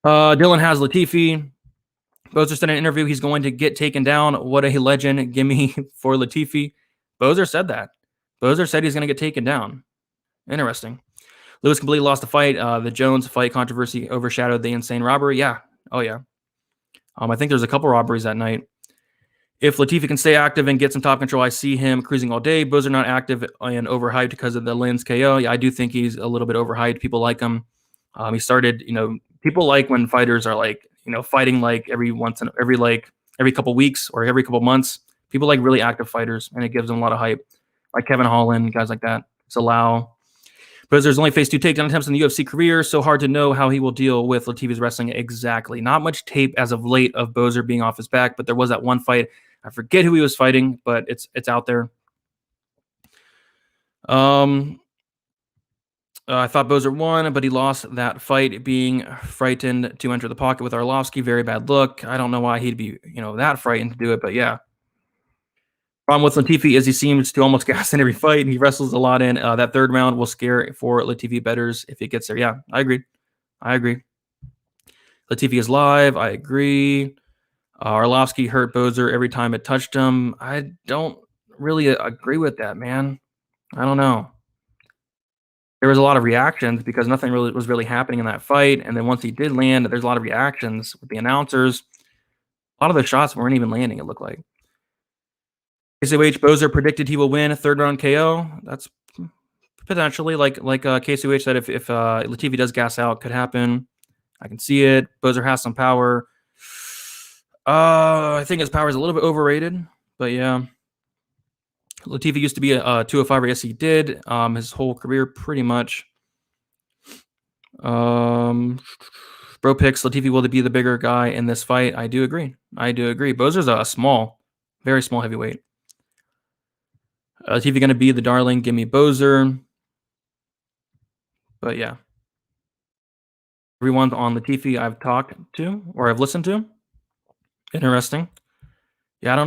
Dylan has Latifi. Boser said in an interview he's going to get taken down. What a legend. Gimme for Latifi. Boser said that. Boser said he's going to get taken down. Interesting. Lewis completely lost the fight. The Jones fight controversy overshadowed the insane robbery. Yeah. Oh, yeah. I think there's a couple robberies that night. If Latifi can stay active and get some top control, I see him cruising all day. Boser not active and overhyped because of the Lynn's KO. Yeah, I do think he's a little bit overhyped. People like him. He started, people like when fighters are like, fighting like every couple weeks or every couple months. People like really active fighters, and it gives them a lot of hype. Like Kevin Holland, guys like that. Salao. Boser's only faced 2 takedown attempts in the UFC career, so hard to know how he will deal with Latifi's wrestling exactly. Not much tape as of late of Boser being off his back, but there was that one fight. I forget who he was fighting, but it's out there. I thought Boser won, but he lost that fight being frightened to enter the pocket with Arlovski. Very bad look. I don't know why he'd be, that frightened to do it, but yeah. Problem with Latifi is he seems to almost gas in every fight, and he wrestles a lot in. That third round will scare for Latifi bettors if it gets there. Yeah, I agree. Latifi is live. I agree. Arlovski hurt Boser every time it touched him. I don't really agree with that, man. I don't know. There was a lot of reactions because nothing really was happening in that fight. And then once he did land, there's a lot of reactions with the announcers. A lot of the shots weren't even landing, it looked like. KCOH, Boser predicted he will win a third round KO. That's potentially like KCOH said, if Latifi does gas out, could happen. I can see it. Boser has some power. I think his power is a little bit overrated, but yeah. Latifi used to be a 205er. Yes, he did. His whole career, pretty much. Bro picks Latifi will be the bigger guy in this fight. I do agree. Boser's a small, very small heavyweight. Latifi going to be the darling. Give me Boser. But yeah. Everyone on Latifi I've talked to or I've listened to. Interesting. Yeah, I don't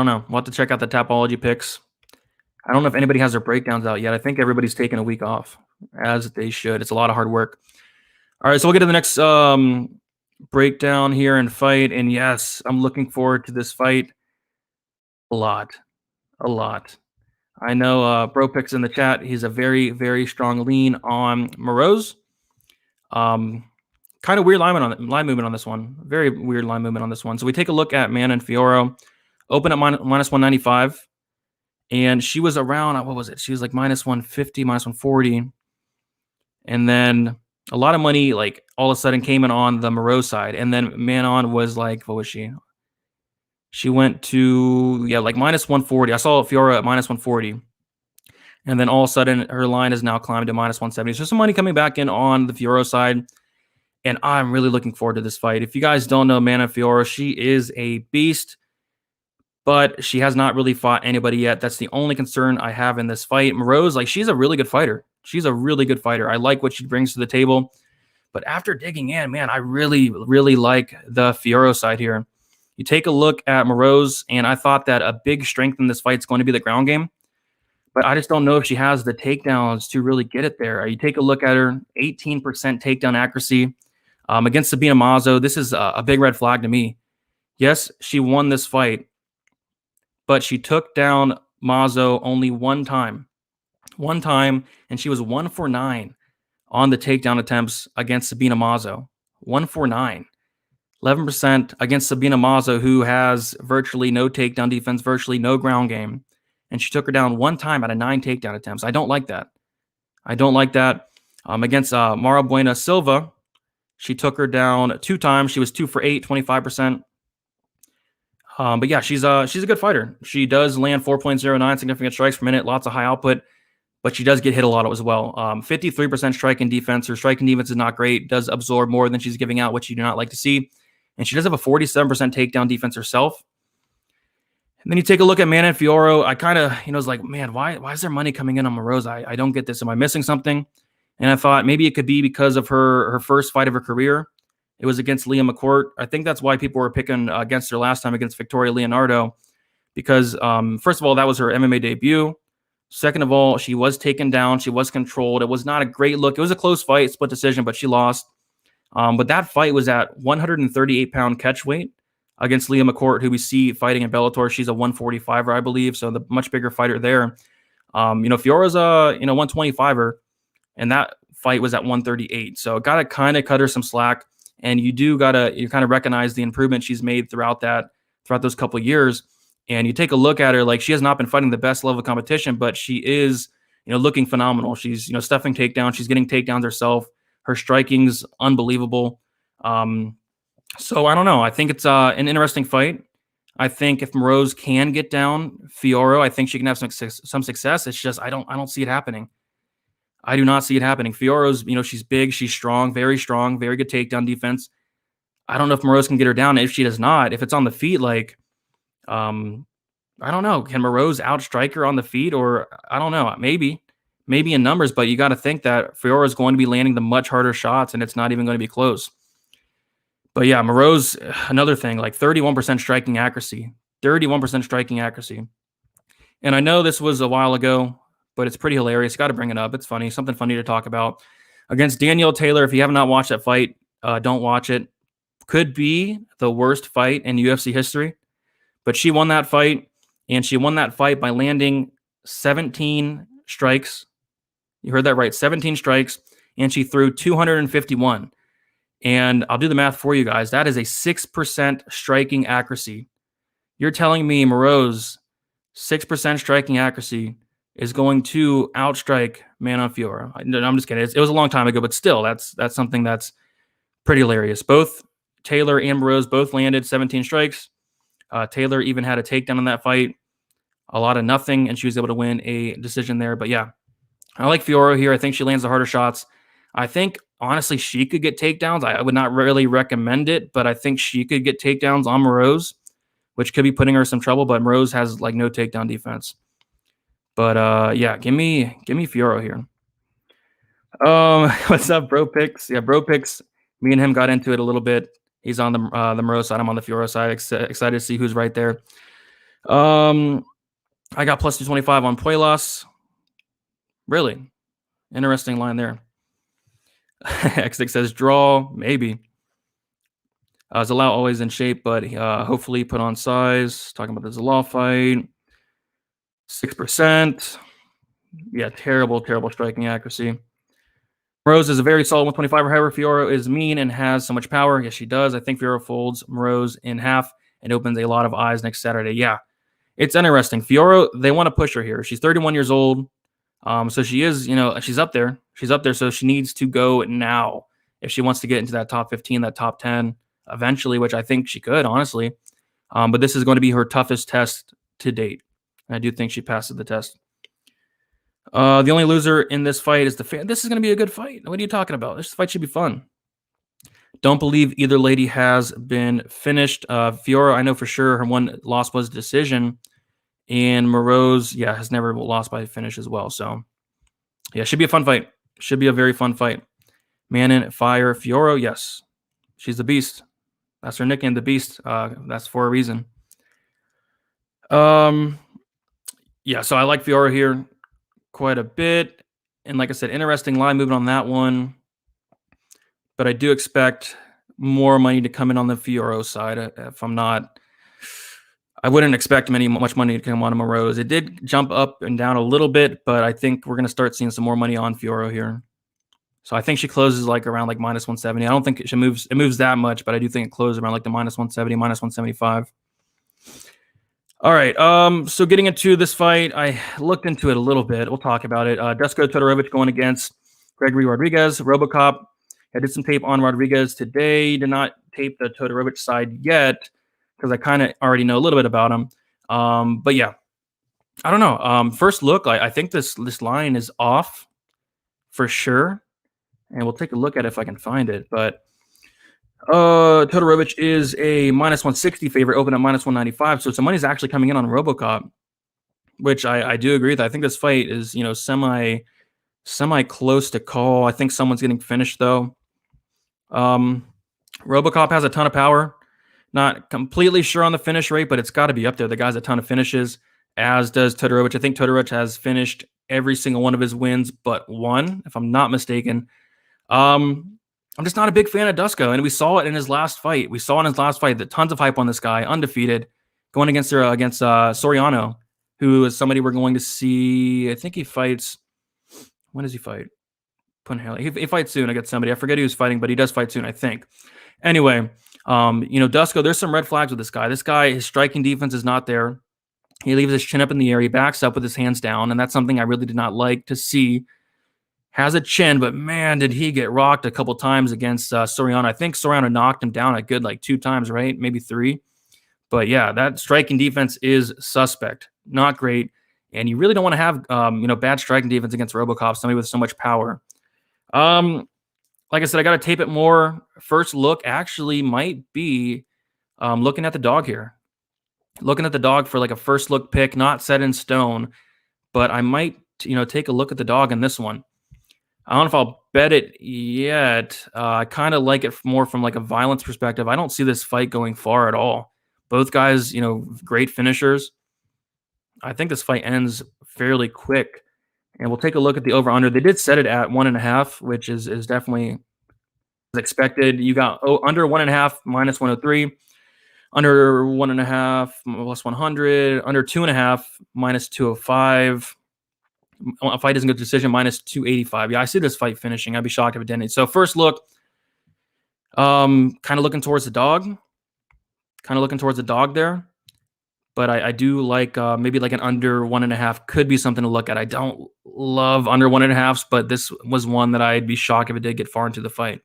know. We'll have to check out the Tapology picks. I don't know if anybody has their breakdowns out yet. I think everybody's taking a week off, as they should. It's a lot of hard work. All right, so we'll get to the next breakdown here and fight. And yes, I'm looking forward to this fight a lot. I know Bro Picks in the chat. He's a very, very strong lean on Moroes. Kind of weird line movement on this one. Very weird line movement on this one. So we take a look at Man and Fiora. Open at minus 195. And she was around, what was it? She was like minus 150, minus 140. And then a lot of money, like, all of a sudden came in on the Moroes side. And then Manon was like, what was she? She went to, like minus 140. I saw Fiora at minus 140. And then all of a sudden, her line has now climbed to minus 170. So some money coming back in on the Fiora side. And I'm really looking forward to this fight. If you guys don't know Mana Fiora, she is a beast. But she has not really fought anybody yet. That's the only concern I have in this fight. Moroes, like, she's a really good fighter. I like what she brings to the table. But after digging in, man, I really, really like the Fiora side here. You take a look at Moroes, and I thought that a big strength in this fight is going to be the ground game. But I just don't know if she has the takedowns to really get it there. You take a look at her, 18% takedown accuracy against Sabina Mazo. This is a big red flag to me. Yes, she won this fight, but she took down Mazo only one time. One time, and she was 1 for 9 on the takedown attempts against Sabina Mazo. 1 for 9. 11% against Sabina Mazo, who has virtually no takedown defense, virtually no ground game. And she took her down one time out of 9 takedown attempts. I don't like that. I don't like that. Against Mara Buena Silva, she took her down 2 times. She was 2 for 8, 25%. But yeah, she's a good fighter. She does land 4.09 significant strikes per minute, lots of high output, but she does get hit a lot as well. 53% striking defense. Her striking defense is not great, does absorb more than she's giving out, which you do not like to see. And she does have a 47% takedown defense herself. And then you take a look at Manon Fiora. I kind of, was like, man, why is there money coming in on Moroes? I don't get this. Am I missing something? And I thought maybe it could be because of her first fight of her career. It was against Leah McCourt. I think that's why people were picking against her last time against Victoria Leonardo. Because, first of all, that was her MMA debut. Second of all, she was taken down. She was controlled. It was not a great look. It was a close fight, split decision, but she lost. But that fight was at 138-pound catch weight against Leah McCourt, who we see fighting in Bellator. She's a 145er, I believe, so the much bigger fighter there. Fiora's a 125er, and that fight was at 138. So got to kind of cut her some slack, and you kind of recognize the improvement she's made throughout those couple of years. And you take a look at her, like she has not been fighting the best level of competition, but she is, looking phenomenal. She's, stuffing takedowns. She's getting takedowns herself. Her striking's unbelievable. So I don't know. I think it's an interesting fight. I think if Moroes can get down Fiora, I think she can have some success. It's just I don't see it happening. I do not see it happening. Fiora's, she's big, she's strong, very good takedown defense. I don't know if Moroes can get her down. If she does not, if it's on the feet, I don't know. Can Moroes outstrike her on the feet, or I don't know. Maybe in numbers, but you got to think that Fiora is going to be landing the much harder shots, and it's not even going to be close. But yeah, Moroes, another thing, like 31% striking accuracy. 31% striking accuracy. And I know this was a while ago, but it's pretty hilarious. Got to bring it up. It's funny. Something funny to talk about. Against Danielle Taylor, if you have not watched that fight, don't watch it. Could be the worst fight in UFC history. But she won that fight, and she won that fight by landing 17 strikes. You heard that right, 17 strikes, and she threw 251. And I'll do the math for you guys. That is a 6% striking accuracy. You're telling me Moroes, 6% striking accuracy is going to outstrike Manon Fiora. I'm just kidding. It was a long time ago, but still, that's something that's pretty hilarious. Both Taylor and Moroes both landed 17 strikes. Taylor even had a takedown in that fight. A lot of nothing, and she was able to win a decision there. But yeah, I like Fiora here. I think she lands the harder shots. I think, honestly, she could get takedowns. I would not really recommend it, but I think she could get takedowns on Moroes, which could be putting her some trouble, but Moroes has no takedown defense. But yeah, give me Fiora here. What's up, Bro Picks? Yeah, Bro Picks. Me and him got into it a little bit. He's on the Moroes side. I'm on the Fiora side. Excited to see who's right there. I got plus 225 on Puelas. Really interesting line there. X6 says draw, maybe. Salao always in shape, but hopefully put on size. Talking about the Salao fight. 6%. Yeah, terrible striking accuracy. Moroes is a very solid 125. However, Fiora is mean and has so much power. Yes, she does. I think Fiora folds Moroes in half and opens a lot of eyes next Saturday. Yeah, it's interesting. Fiora, they want to push her here. She's 31 years old. So she is, she's up there. She's up there, so she needs to go now if she wants to get into that top 15, that top 10 eventually, which I think she could, honestly. But this is going to be her toughest test to date. I do think she passes the test. The only loser in this fight is the fan. This is going to be a good fight. What are you talking about? This fight should be fun. Don't believe either lady has been finished. Fiora, I know for sure her one loss was decision. And Moroes, yeah, has never lost by finish as well. So, yeah, should be a fun fight. Should be a very fun fight. Manon, Fire, Fiora, yes. She's the beast. That's her nickname, the Beast. That's for a reason. Yeah, so I like Fiora here quite a bit. And like I said, interesting line movement on that one. But I do expect more money to come in on the Fiora side. If I'm not, I wouldn't expect much money to come on Moroes. It did jump up and down a little bit, but I think we're going to start seeing some more money on Fiora here. So I think she closes like around like minus 170. I don't think it moves that much, but I do think it closes around like the minus 170, minus 175. All right. So getting into this fight, I looked into it a little bit. We'll talk about it. Dresco Todorovic going against Gregory Rodriguez. Robocop. I did some tape on Rodriguez today. Did not tape the Todorovic side yet because I kind of already know a little bit about him. But yeah, I don't know. First look, I think this line is off for sure. And we'll take a look at it if I can find it. But Todorovic is a minus 160 favorite, open at minus 195. So some money's actually coming in on Robocop, which I do agree with. I think this fight is, semi close to call. I think someone's getting finished though. Robocop has a ton of power. Not completely sure on the finish rate, but it's got to be up there. The guy's a ton of finishes, as does Todorovic. I think Todorovic has finished every single one of his wins but one, if I'm not mistaken. I'm just not a big fan of Dresco, and we saw it in his last fight. We saw in his last fight that tons of hype on this guy, undefeated, going against Soriano, who is somebody we're going to see. I think he fights. When does he fight? He fights soon against somebody. I forget who he's fighting, but he does fight soon, I think. Anyway, Dresco, there's some red flags with this guy. This guy, his striking defense is not there. He leaves his chin up in the air. He backs up with his hands down, and that's something I really did not like to see. Has a chin, but man, did he get rocked a couple times against Soriano. I think Soriano knocked him down a good like 2 times, right? Maybe 3. But yeah, that striking defense is suspect. Not great. And you really don't want to have, bad striking defense against Robocop, somebody with so much power. Like I said, I got to tape it more. First look actually might be looking at the dog here. Looking at the dog for like a first look pick, not set in stone. But I might, take a look at the dog in this one. I don't know if I'll bet it yet. I kind of like it more from like a violence perspective. I don't see this fight going far at all. Both guys, great finishers. I think this fight ends fairly quick. And we'll take a look at the over-under. They did set it at 1.5, which is definitely as expected. You got under 1.5, minus 103. Under 1.5, plus 100. Under 2.5, minus 205. A fight doesn't go to decision, minus 285. Yeah, I see this fight finishing. I'd be shocked if it didn't. So first look, kind of looking towards the dog. Kind of looking towards the dog there. But I do like maybe like an under 1.5 could be something to look at. I don't love under 1.5s, but this was one that I'd be shocked if it did get far into the fight.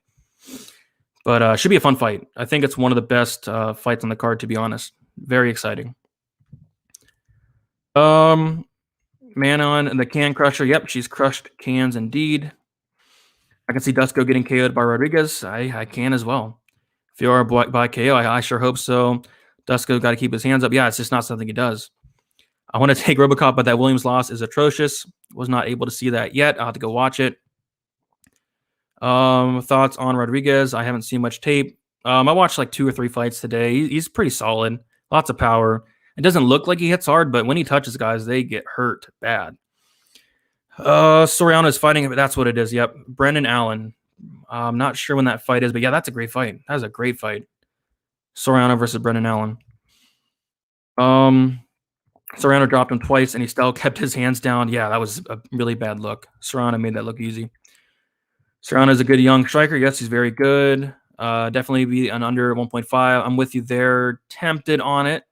But should be a fun fight. I think it's one of the best fights on the card, to be honest. Very exciting. Manon and the Can Crusher. Yep, she's crushed cans indeed. I can see Dresco getting KO'd by Rodriguez. I can as well. Fiora by KO, I sure hope so. Dresco got to keep his hands up. Yeah, it's just not something he does. I want to take Robocop, but that Williams loss is atrocious. Was not able to see that yet. I'll have to go watch it. Thoughts on Rodriguez? I haven't seen much tape. I watched like 2 or 3 fights today. He's pretty solid. Lots of power. It doesn't look like he hits hard, but when he touches guys, they get hurt bad. Soriano is fighting, but that's what it is. Yep. Brendan Allen. I'm not sure when that fight is, but yeah, that's a great fight. That was a great fight. Soriano versus Brendan Allen. Soriano dropped him twice, and he still kept his hands down. Yeah, that was a really bad look. Soriano made that look easy. Soriano is a good young striker. Yes, he's very good. Definitely be an under 1.5. I'm with you there. Tempted on it.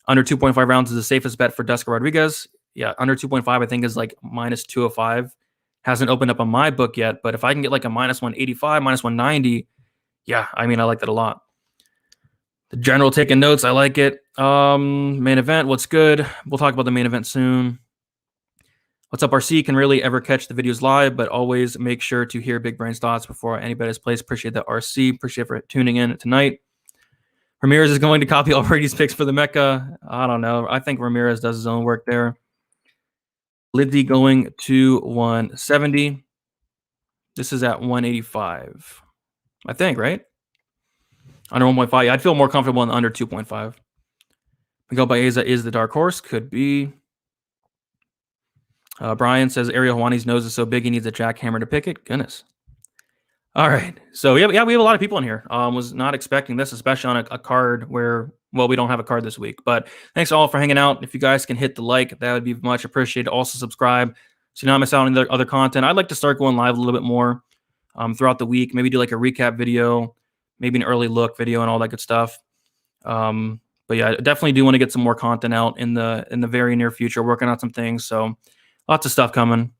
Under 2.5 rounds is the safest bet for Dresco Rodriguez. Yeah, under 2.5 I think is like minus 205. Hasn't opened up on my book yet, but if I can get like a minus 185, minus 190, yeah, I mean, I like that a lot. The general taking notes, I like it. Main event, what's good? We'll talk about the main event soon. What's up, RC? Can really ever catch the videos live, but always make sure to hear Big Brain's thoughts before anybody's plays. Appreciate that, RC. Appreciate for tuning in tonight. Ramirez is going to copy all Brady's picks for the Mecca. I don't know. I think Ramirez does his own work there. Liddy going to 170. This is at 185. I think, right? Under 1.5, yeah, I'd feel more comfortable in under 2.5. Miguel Byza is the dark horse. Could be. Brian says Ariel Hawani's nose is so big he needs a jackhammer to pick it. Goodness. All right. So, we have a lot of people in here. Was not expecting this, especially on a card where, well, we don't have a card this week. But thanks all for hanging out. If you guys can hit the like, that would be much appreciated. Also, subscribe so you not miss out on other content. I'd like to start going live a little bit more throughout the week. Maybe do like a recap video, maybe an early look video and all that good stuff. But yeah, I definitely do want to get some more content out in the very near future, working on some things. So lots of stuff coming.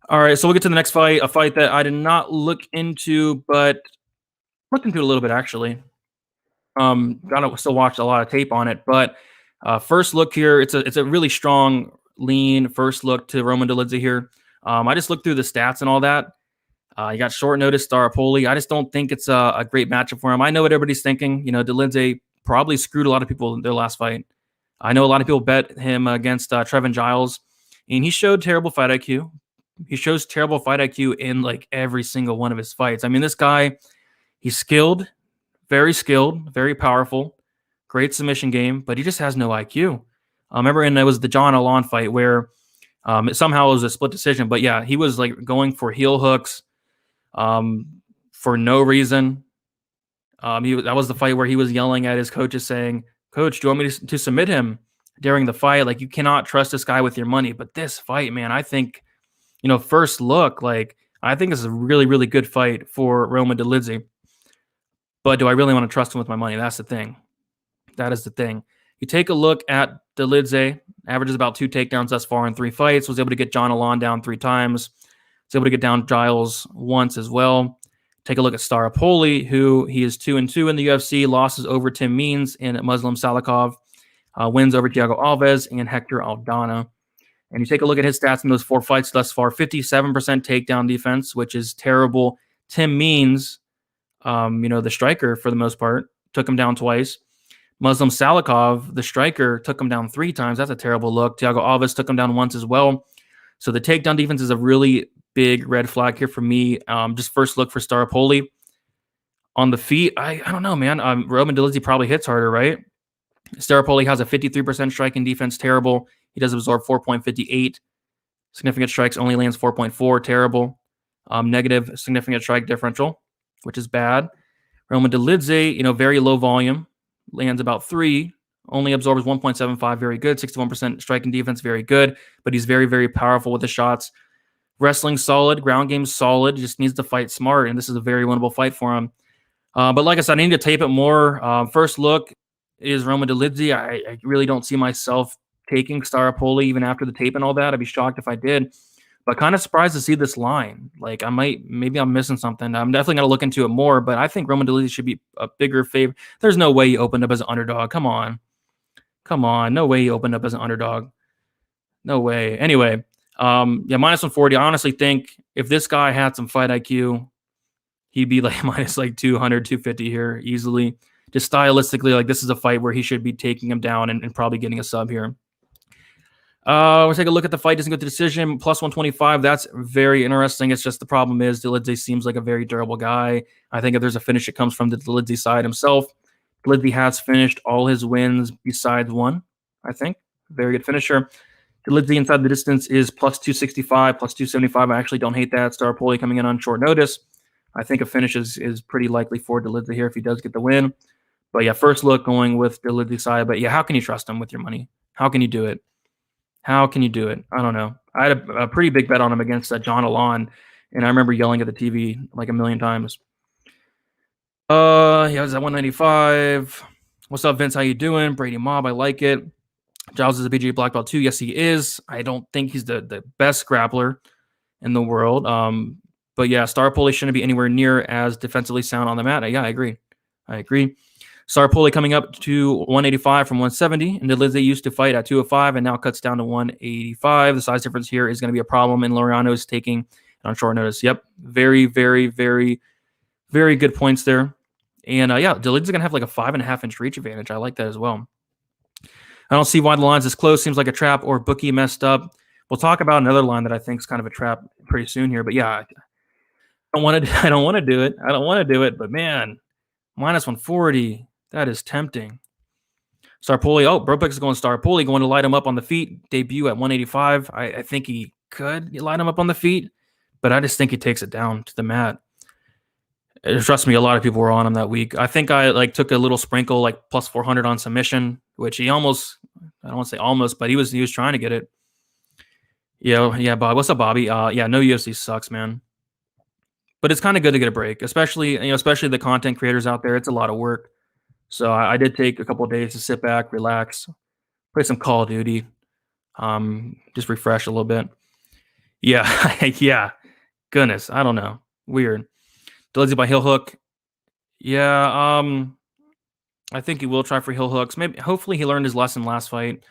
All right, so we'll get to the next fight, a fight that I did not look into, but looked into a little bit actually. Gotta still watch a lot of tape on it, but first look here, it's a really strong, lean first look to Roman Delinque here. I just looked through the stats and all that. You got short notice star Poli. I just don't think it's a great matchup for him. I know what everybody's thinking. You know, Delinque probably screwed a lot of people in their last fight. I know a lot of people bet him against Trevin Giles, and he showed terrible fight IQ. He shows terrible fight IQ in like every single one of his fights. I mean, this guy, he's skilled, very powerful, great submission game, but he just has no IQ. Remember, and it was the John Alon fight where somehow it was a split decision, but yeah, he was like going for heel hooks for no reason. That was the fight where he was yelling at his coaches saying, "Coach, do you want me to submit him during the fight? Like, you cannot trust this guy with your money." But this fight, man, I think, first look, like, I think this is a really, really good fight for Roman Delinque. But do I really want to trust him with my money? That's the thing. That is the thing. You take a look at Delinque, averages about 2 takedowns thus far in 3 fights, was able to get John Alon down 3 times, was able to get down Giles once as well. Take a look at Star Poli, who he is 2-2 in the UFC, losses over Tim Means and Muslim Salikov, wins over Thiago Alves and Hector Aldana. And you take a look at his stats in those 4 fights thus far, 57% takedown defense, which is terrible. Tim Means, the striker for the most part, took him down twice. Muslim Salikov, the striker, took him down 3 times. That's a terrible look. Thiago Alves took him down once as well. So the takedown defense is a really big red flag here for me. Just first look for Star Poli. On the feet, I don't know, man. Roman Delinque probably hits harder, right? Star Poli has a 53% striking defense, terrible. He does absorb 4.58. Significant strikes only lands 4.4, terrible. Negative significant strike differential, which is bad. Roman Delinque, very low volume, lands about 3, only absorbs 1.75, very good. 61% striking defense, very good. But he's very, very powerful with the shots. Wrestling solid, ground game solid, just needs to fight smart, and this is a very winnable fight for him. But like I said, I need to tape it more. First look is Roman Delinque. I really don't see myself taking Star Poli even after the tape and all that. I'd be shocked if I did. But kind of surprised to see this line. Like, maybe I'm missing something. I'm definitely going to look into it more, but I think Roman Delinque should be a bigger favorite. There's no way he opened up as an underdog. Come on. No way he opened up as an underdog. No way. Anyway, minus 140. I honestly think if this guy had some fight IQ, he'd be like minus like 200, 250 here easily. Just stylistically, like, this is a fight where he should be taking him down and probably getting a sub here. We'll take a look at the fight. Doesn't go to decision. Plus 125. That's very interesting. It's just the problem is Delinque seems like a very durable guy. I think if there's a finish, it comes from the Delinque side himself. Delinque has finished all his wins besides one, I think. Very good finisher. Delinque inside the distance is plus 265, plus 275. I actually don't hate that. Star Poli coming in on short notice. I think a finish is pretty likely for Delinque here if he does get the win. But yeah, first look going with Delinque side. But yeah, how can you trust him with your money? How can you do it? How can you do it? I don't know. I had a pretty big bet on him against John Alon, and I remember yelling at the TV like a million times. Yeah, it was at 195. What's up, Vince? How you doing? Brady Mob, I like it. Giles is a BJ black belt too. Yes, he is. I don't think he's the best grappler in the world. But yeah, Star Poli shouldn't be anywhere near as defensively sound on the mat. Yeah, I agree. Star Poli coming up to 185 from 170, and Delinque used to fight at 205 and now cuts down to 185. The size difference here is going to be a problem, and Laureano is taking it on short notice. Yep, very, very, very, very good points there. And yeah, Delinque's going to have like a 5.5-inch reach advantage. I like that as well. I don't see why the line's this close. Seems like a trap or bookie messed up. We'll talk about another line that I think is kind of a trap pretty soon here. But yeah, I don't want to do it. But man, Minus 140. That is tempting. Star Poli. Oh, Bropex is going Star Poli, going to light him up on the feet. Debut at 185. I think he could light him up on the feet, but I just think he takes it down to the mat. Trust me, a lot of people were on him that week. I think I took a little sprinkle, like plus 400 on submission, which he almost, I don't want to say almost, but he was trying to get it. Yeah, Bob. What's up, Bobby? Yeah, no UFC sucks, man. But it's kind of good to get a break, especially the content creators out there. It's a lot of work. So I did take a couple of days to sit back, relax, play some Call of Duty, just refresh a little bit. Yeah, yeah. Goodness, I don't know. Weird. Delizy by heel hook. Yeah, I think he will try for heel hooks. Maybe, hopefully, he learned his lesson last fight.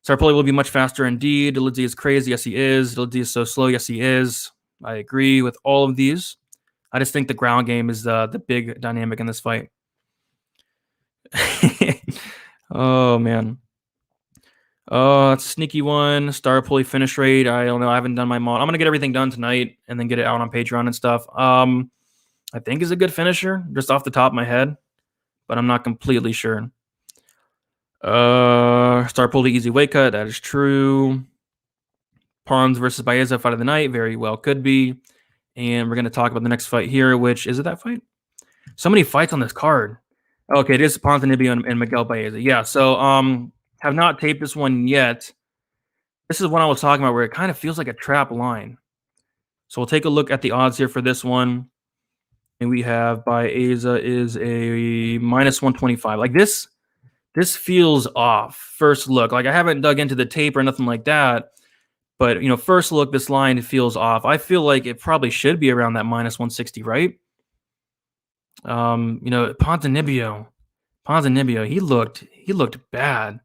Sarpoli will be much faster indeed. Delizy is crazy. Yes, he is. Delizy is so slow. Yes, he is. I agree with all of these. I just think the ground game is the big dynamic in this fight. Oh, man. It's a sneaky one. Star Poli finish rate. I don't know. I haven't done my mod. I'm going to get everything done tonight and then get it out on Patreon and stuff. I think is a good finisher just off the top of my head, but I'm not completely sure. Star Poli easy weight cut. That is true. Ponzi versus Byza fight of the night. Very well could be. And we're going to talk about the next fight here, which is it that fight? So many fights on this card. Okay, it is Ponzinibbio and Miguel Byza. Yeah, so have not taped this one yet. This is one I was talking about where it kind of feels like a trap line. So we'll take a look at the odds here for this one. And we have Byza is a minus 125. Like this feels off. First look. Like I haven't dug into the tape or nothing like that. But, first look, this line feels off. I feel like it probably should be around that minus 160, right? Ponzinibbio, he looked bad.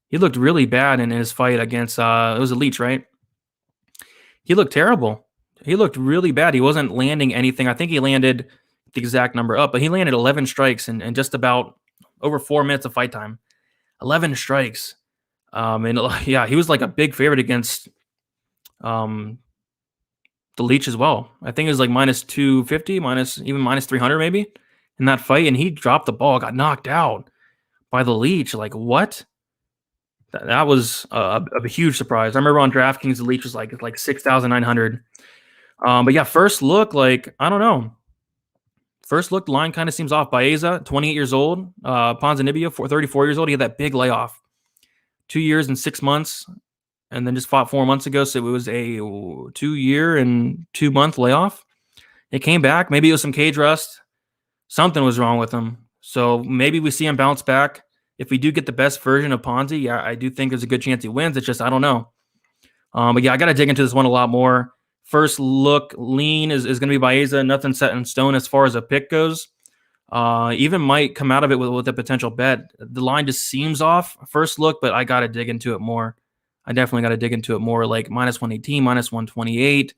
He looked really bad in his fight against, it was a Leech, right? He looked terrible. He looked really bad. He wasn't landing anything. I think he landed the exact number up, but he landed 11 strikes in just about over 4 minutes of fight time. 11 strikes. And yeah, he was like a big favorite against the Leech as well. I think it was like minus 250, even minus 300 maybe in that fight. And he dropped the ball, got knocked out by the Leech. Like what? That was a huge surprise. I remember on DraftKings, the Leech was like 6,900. But yeah, first look, I don't know. First look, the line kind of seems off. Byza, 28 years old. Ponzinibbio, 34 years old. He had that big layoff. 2 years and 6 months. And then just fought 4 months ago. So it was a 2 year and 2 month layoff. It came back. Maybe it was some cage rust. Something was wrong with him. So maybe we see him bounce back. If we do get the best version of Ponzi, yeah, I do think there's a good chance he wins. It's just, I don't know. But yeah, I got to dig into this one a lot more. First look, lean is going to be Byza. Nothing set in stone as far as a pick goes. Even might come out of it with a potential bet. The line just seems off first look, but I got to dig into it more. I definitely got to dig into it more, like minus 118, minus 128,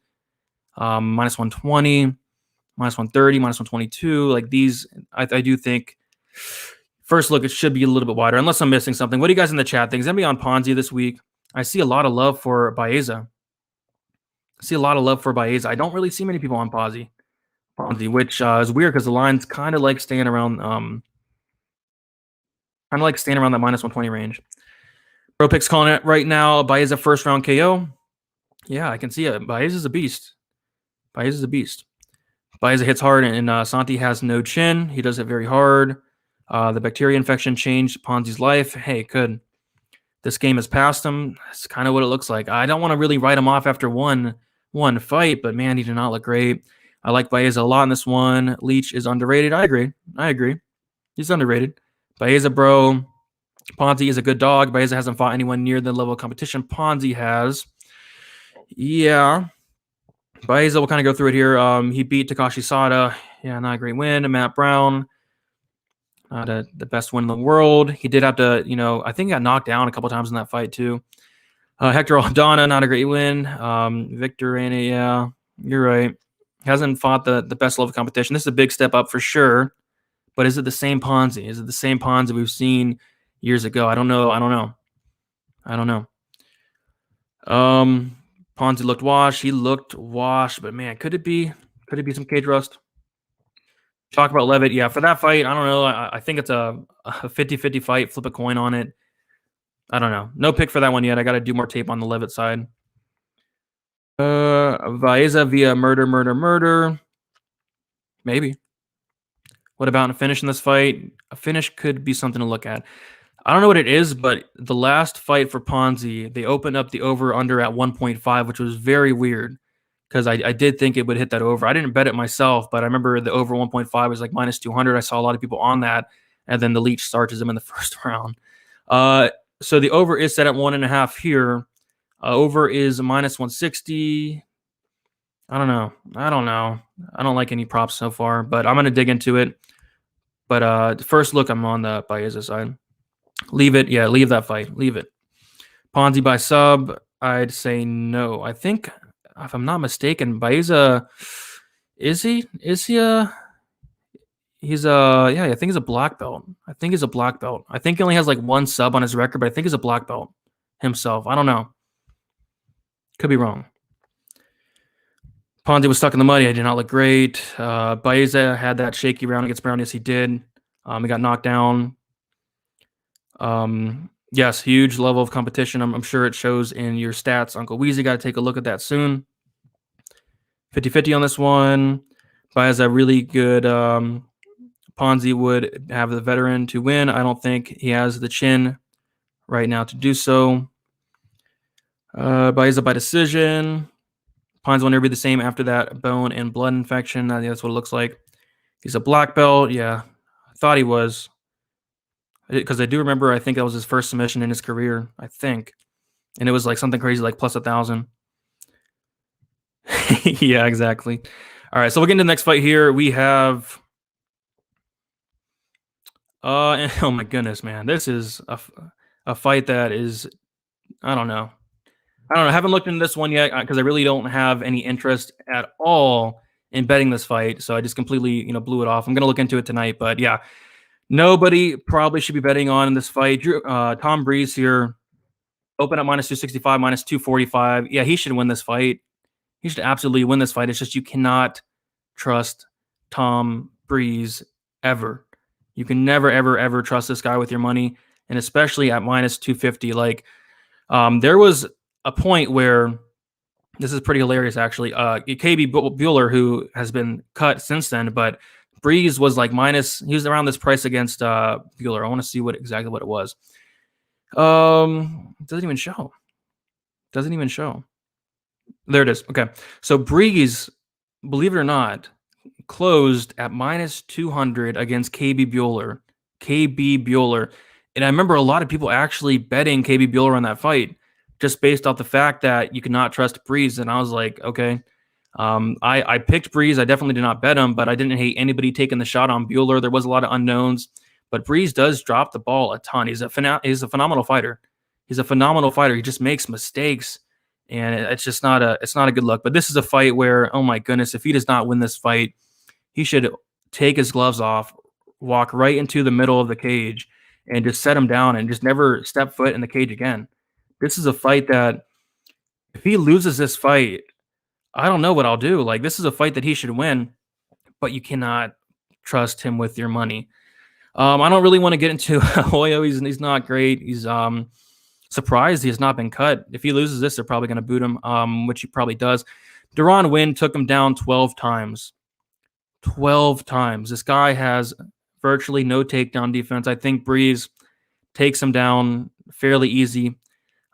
minus 120, minus 130, minus 122. Like these, I do think first look, it should be a little bit wider, unless I'm missing something. What do you guys in the chat think? Is anybody on Ponzi this week? I see a lot of love for Byza. I don't really see many people on Ponzi, which is weird because the line's kind of like staying around, that minus 120 range. ProPic's calling it right now. Byza first round KO. Yeah, I can see it. Byza's a beast. Byza hits hard, and Santi has no chin. He does it very hard. The bacteria infection changed Ponzi's life. Hey, good. This game has passed him. That's kind of what it looks like. I don't want to really write him off after one fight, but man, he did not look great. I like Byza a lot in this one. Leech is underrated. I agree. He's underrated. Byza, bro. Ponzi is a good dog. Byza hasn't fought anyone near the level of competition Ponzi has. Yeah. Byza, we'll kind of go through it here. He beat Takashi Sada. Yeah, not a great win. Matt Brown. Not the best win in the world. He did have to, I think he got knocked down a couple times in that fight too. Hector Aldana, not a great win. Victor Rana, yeah, you're right. Hasn't fought the best level of competition. This is a big step up for sure. But is it the same Ponzi? Is it the same Ponzi we've seen years ago? I don't know. Ponzi looked washed. He looked washed, but man, could it be some cage rust? Talk about Levitt. Yeah, for that fight, I don't know. I think it's a 50-50 fight. Flip a coin on it. I don't know. No pick for that one yet. I got to do more tape on the Levitt side. Byza via murder. Maybe. What about a finish in this fight? A finish could be something to look at. I don't know what it is, but the last fight for Ponzi, they opened up the over-under at 1.5, which was very weird because I did think it would hit that over. I didn't bet it myself, but I remember the over 1.5 was like minus 200. I saw a lot of people on that, and then the leech starches them in the first round. So the over is set at 1.5 here. Over is minus 160. I don't know. I don't like any props so far, but I'm going to dig into it. But the first look, I'm on the Byza side. Leave it. Yeah, leave that fight. Leave it. Ponzi by sub, I'd say no. I think, if I'm not mistaken, Byza, is he he's yeah, I think he's a black belt. I think he only has like one sub on his record, but I think he's a black belt himself. I don't know. Could be wrong. Ponzi was stuck in the mud. He did not look great. Byza had that shaky round against Brown. Yes, he did. He got knocked down. Yes, huge level of competition. I'm sure it shows in your stats. Uncle Weezy, got to take a look at that soon. 50-50 on this one. Byza really good. Ponzi would have the veteran to win. I don't think he has the chin right now to do so. Byza by decision. Ponzi will never be the same after that bone and blood infection. I think that's what it looks like. He's a black belt. Yeah, I thought he was. Because I do remember, I think that was his first submission in his career, I think. And it was like something crazy, like plus 1,000. Yeah, exactly. All right, so we'll get into the next fight here. We have... oh my goodness, man. This is a fight that is... I don't know. I haven't looked into this one yet because I really don't have any interest at all in betting this fight. So I just completely, blew it off. I'm going to look into it tonight. But yeah, nobody probably should be betting on this fight. Tom Breeze here, open up minus 265, minus 245. Yeah, he should win this fight. He should absolutely win this fight. It's just you cannot trust Tom Breeze ever. You can never, ever, ever trust this guy with your money, and especially at minus 250. Like, there was a point where this is pretty hilarious, actually. KB Bueller, who has been cut since then, but Breeze was like minus. He was around this price against Bueller. I want to see exactly what it was. Doesn't even show. There it is. Okay, so Breeze, believe it or not, closed at minus 200 against KB Bueller. And I remember a lot of people actually betting KB Bueller on that fight, just based off the fact that you could not trust Breeze. And I was like, okay. I picked Breeze. I definitely did not bet him, but I didn't hate anybody taking the shot on Bueller. There was a lot of unknowns, but Breeze does drop the ball a ton. He's a phenomenal fighter. He just makes mistakes, and it's just not a good look. But this is a fight where, oh my goodness, if he does not win this fight, he should take his gloves off, walk right into the middle of the cage, and just set him down and just never step foot in the cage again. This is a fight that if he loses this fight, I don't know what I'll do. Like, this is a fight that he should win, but you cannot trust him with your money. I don't really want to get into Hoyo. He's not great. He's surprised he has not been cut. If he loses this, they're probably going to boot him, which he probably does. Deron Wynn took him down 12 times. 12 times. This guy has virtually no takedown defense. I think Breeze takes him down fairly easy.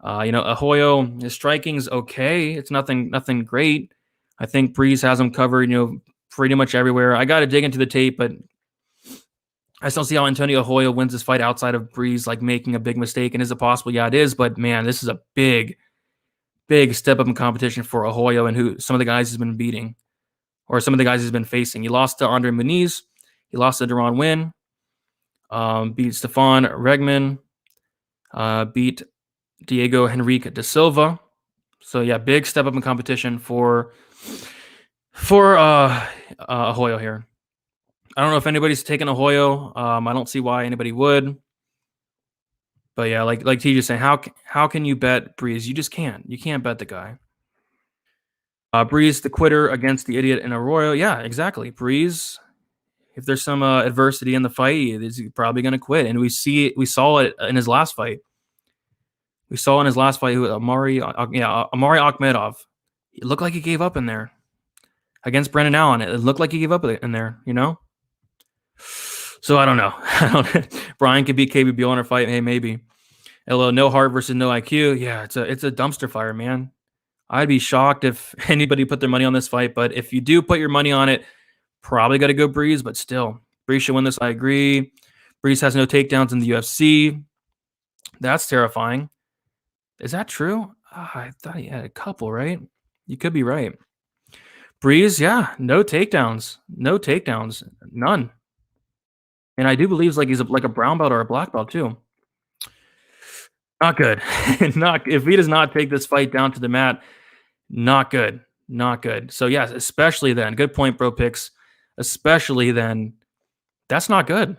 Ahoyo, his striking's okay. It's nothing great. I think Breeze has him covered, pretty much everywhere. I got to dig into the tape, but I still see how Antonio Ahoyo wins this fight outside of Breeze, like making a big mistake. And is it possible? Yeah, it is. But man, this is a big step up in competition for Ahoyo and who some of the guys he's been beating, or some of the guys he's been facing. He lost to Andre Muniz. He lost to Deron Wynn. Beat Stefan Regman. Beat Diego Henrique da Silva. So yeah, big step up in competition for Ahoyo here. I don't know if anybody's taken Ahoyo. I don't see why anybody would. But yeah, like TJ saying, how can you bet Breeze? You just can't. You can't bet the guy. Breeze the quitter against the idiot in Arroyo. Yeah, exactly. Breeze, if there's some adversity in the fight, he's probably going to quit. And we saw it in his last fight. We saw in his last fight Amari Akhmedov. It looked like he gave up in there against Brendan Allen. It looked like he gave up in there, you know. So I don't know. Brian could beat KBBO in a fight. Hey, maybe. Hello, no heart versus no IQ. Yeah, it's a dumpster fire, man. I'd be shocked if anybody put their money on this fight. But if you do put your money on it, probably got to go Breeze. But still, Breeze should win this. I agree. Breeze has no takedowns in the UFC. That's terrifying. Is that true? I thought he had a couple, right? You could be right. Breeze, yeah, no takedowns. No takedowns. None. And I do believe he's like a brown belt or a black belt too. Not good. If he does not take this fight down to the mat, not good. Not good. So yes, especially then. Good point, bro picks. Especially then, that's not good.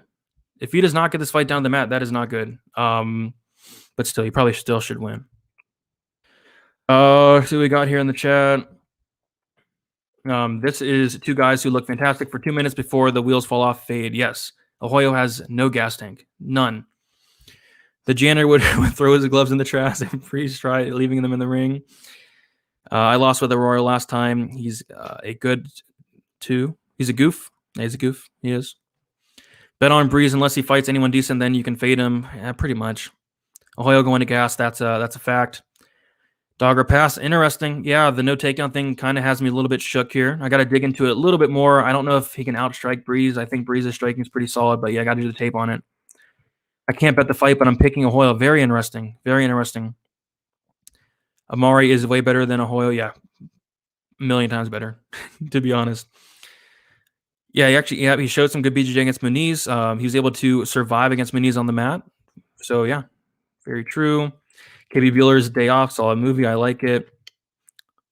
If he does not get this fight down to the mat, that is not good. But still, he probably still should win. See what we got here in the chat. This is two guys who look fantastic for 2 minutes before the wheels fall off fade. Yes. Ahoyo has no gas tank. None. The janitor would throw his gloves in the trash and freeze try leaving them in the ring. I lost with Aurora last time. He's a good 2. He's a goof. He's a goof. He is. Bet on Breeze unless he fights anyone decent, then you can fade him. Yeah, pretty much. Ahoyo going to gas. That's a fact. Dogger pass. Interesting. Yeah, the no takedown thing kind of has me a little bit shook here. I got to dig into it a little bit more. I don't know if he can outstrike Breeze. I think Breeze's striking is pretty solid, but yeah, I got to do the tape on it. I can't bet the fight, but I'm picking Ahoyo. Very interesting. Very interesting. Amari is way better than Ahoyo. Yeah, a million times better, to be honest. Yeah, he showed some good BJJ against Muniz. He was able to survive against Muniz on the mat. So yeah, very true. KB Bueller's Day Off, solid movie. I like it.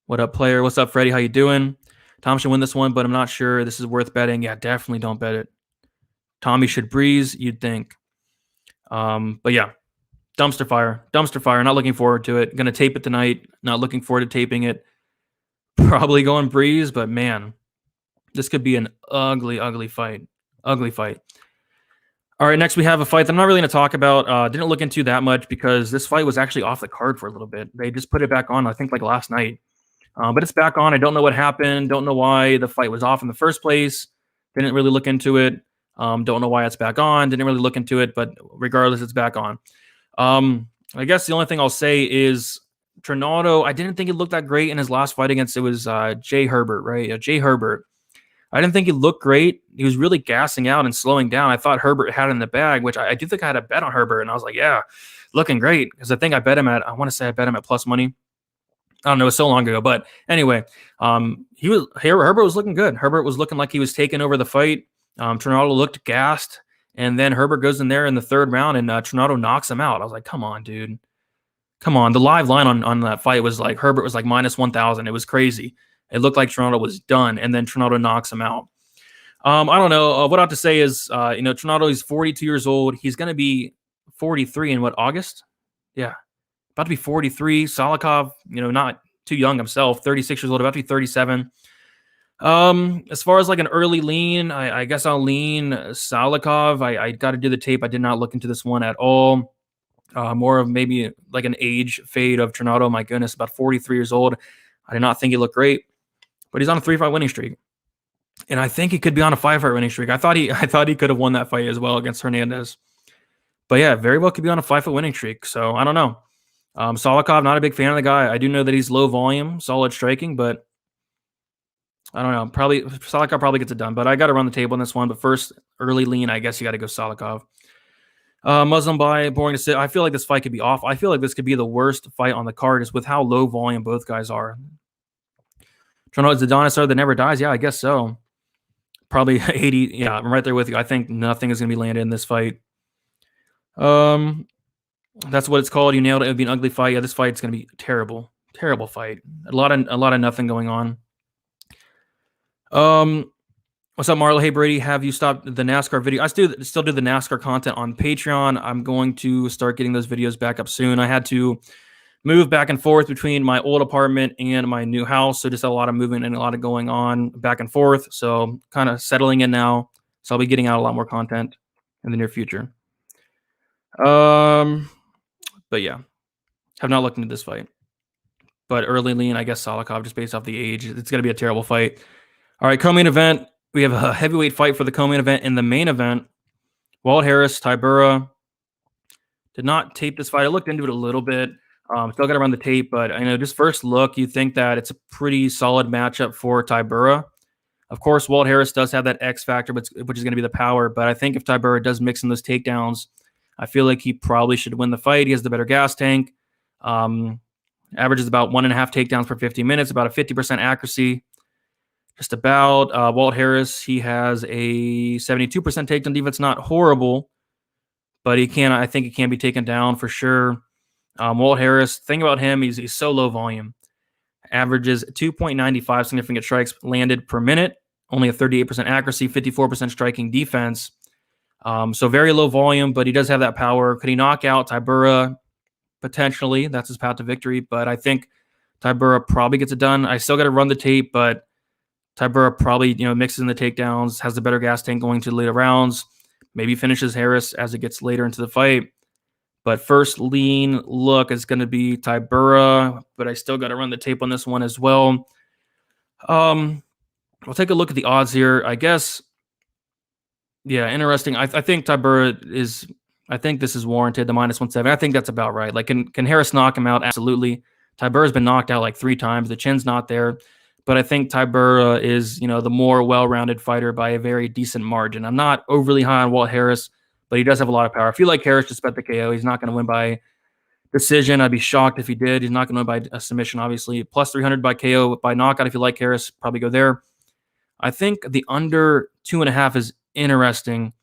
What up, player? What's up, Freddie? How you doing? Tom should win this one, but I'm not sure this is worth betting. Yeah, definitely don't bet it. Tommy should Breeze, you'd think. But yeah, dumpster fire. Not looking forward to it. Gonna tape it tonight. Not looking forward to taping it. Probably going Breeze, but man, this could be an ugly fight. Ugly fight. All right, next we have a fight that I'm not really going to talk about. Didn't look into that much because this fight was actually off the card for a little bit. They just put it back on, I think, like last night. But it's back on. I don't know what happened. Don't know why the fight was off in the first place. Didn't really look into it. Don't know why it's back on. Didn't really look into it, but regardless, it's back on. I guess the only thing I'll say is Trinaldo, I didn't think he looked that great in his last fight against, it was Jay Herbert, right? Jay Herbert. I didn't think he looked great. He was really gassing out and slowing down. I thought Herbert had it in the bag, which I do think I had a bet on Herbert. And I was like, yeah, looking great. Because I think I bet him at plus money. I don't know, it was so long ago. But anyway, Herbert was looking good. Herbert was looking like he was taking over the fight. Trinaldo looked gassed. And then Herbert goes in there in the third round and Trinaldo knocks him out. I was like, come on, dude. Come on. The live line on that fight was like Herbert was like minus 1,000. It was crazy. It looked like Trinaldo was done, and then Trinaldo knocks him out. I don't know. What I have to say is, Trinaldo is 42 years old. He's going to be 43 in August? Yeah. About to be 43. Salakov, not too young himself, 36 years old, about to be 37. As far as like an early lean, I guess I'll lean Salakov. I got to do the tape. I did not look into this one at all. More of maybe like an age fade of Trinaldo. My goodness, about 43 years old. I did not think he looked great. But he's on a 3-fight winning streak. And I think he could be on a 5-fight winning streak. I thought he could have won that fight as well against Hernandez. But yeah, very well could be on a 5-fight winning streak. So I don't know. Salakov, not a big fan of the guy. I do know that he's low volume, solid striking, but I don't know. Salakov probably gets it done. But I got to run the table on this one. But first, early lean, I guess you got to go Salakov. Muslim by boring to sit. I feel like this fight could be off. I feel like this could be the worst fight on the card, is with how low volume both guys are. Trinaldo is the dinosaur that never dies. Yeah, I guess so. Probably 80. Yeah, I'm right there with you. I think nothing is going to be landed in this fight. That's what it's called. You nailed it. It would be an ugly fight. Yeah, this fight's going to be terrible. Terrible fight. A lot of nothing going on. What's up, Marlo? Hey, Brady, have you stopped the NASCAR video? I still do the NASCAR content on Patreon. I'm going to start getting those videos back up soon. I had to move back and forth between my old apartment and my new house. So just a lot of movement and a lot of going on back and forth. So kind of settling in now, So I'll be getting out a lot more content in the near future. But yeah, have not looked into this fight. But early lean, I guess Salakov just based off the age. It's going to be a terrible fight. All right, co-main event. We have a heavyweight fight for the co-main event. In the main event, Walt Harris, Tybura. Did not tape this fight. I looked into it a little bit. Still got to run the tape, but I know just first look, you think that it's a pretty solid matchup for Tybura. Of course, Walt Harris does have that X factor, which is going to be the power. But I think if Tybura does mix in those takedowns, I feel like he probably should win the fight. He has the better gas tank. Averages about 1.5 takedowns per 50 minutes, about a 50% accuracy. Just about. Walt Harris, he has a 72% takedown defense. Not horrible, but I think he can be taken down for sure. Walt Harris, thing about him, he's so low volume. Averages 2.95 significant strikes landed per minute, only a 38% accuracy, 54% striking defense. So very low volume, but he does have that power. Could he knock out Tybura? Potentially. That's his path to victory, but I think Tybura probably gets it done. I still got to run the tape, but Tybura probably mixes in the takedowns, has the better gas tank going to the later rounds, maybe finishes Harris as it gets later into the fight. But first lean look is going to be Tybura, but I still got to run the tape on this one as well. We'll take a look at the odds here. I guess, yeah, interesting. I think Tybura is, I think this is warranted, the -170. I think that's about right. Like, can Harris knock him out? Absolutely. Tybura's been knocked out like 3 times. The chin's not there. But I think Tybura is, the more well-rounded fighter by a very decent margin. I'm not overly high on Walt Harris, but he does have a lot of power. I feel like Harris just bet the KO. He's not going to win by decision. I'd be shocked if he did. He's not going to win by a submission, obviously. Plus 300 by KO. By knockout, if you like Harris, probably go there. I think the under 2.5 is interesting.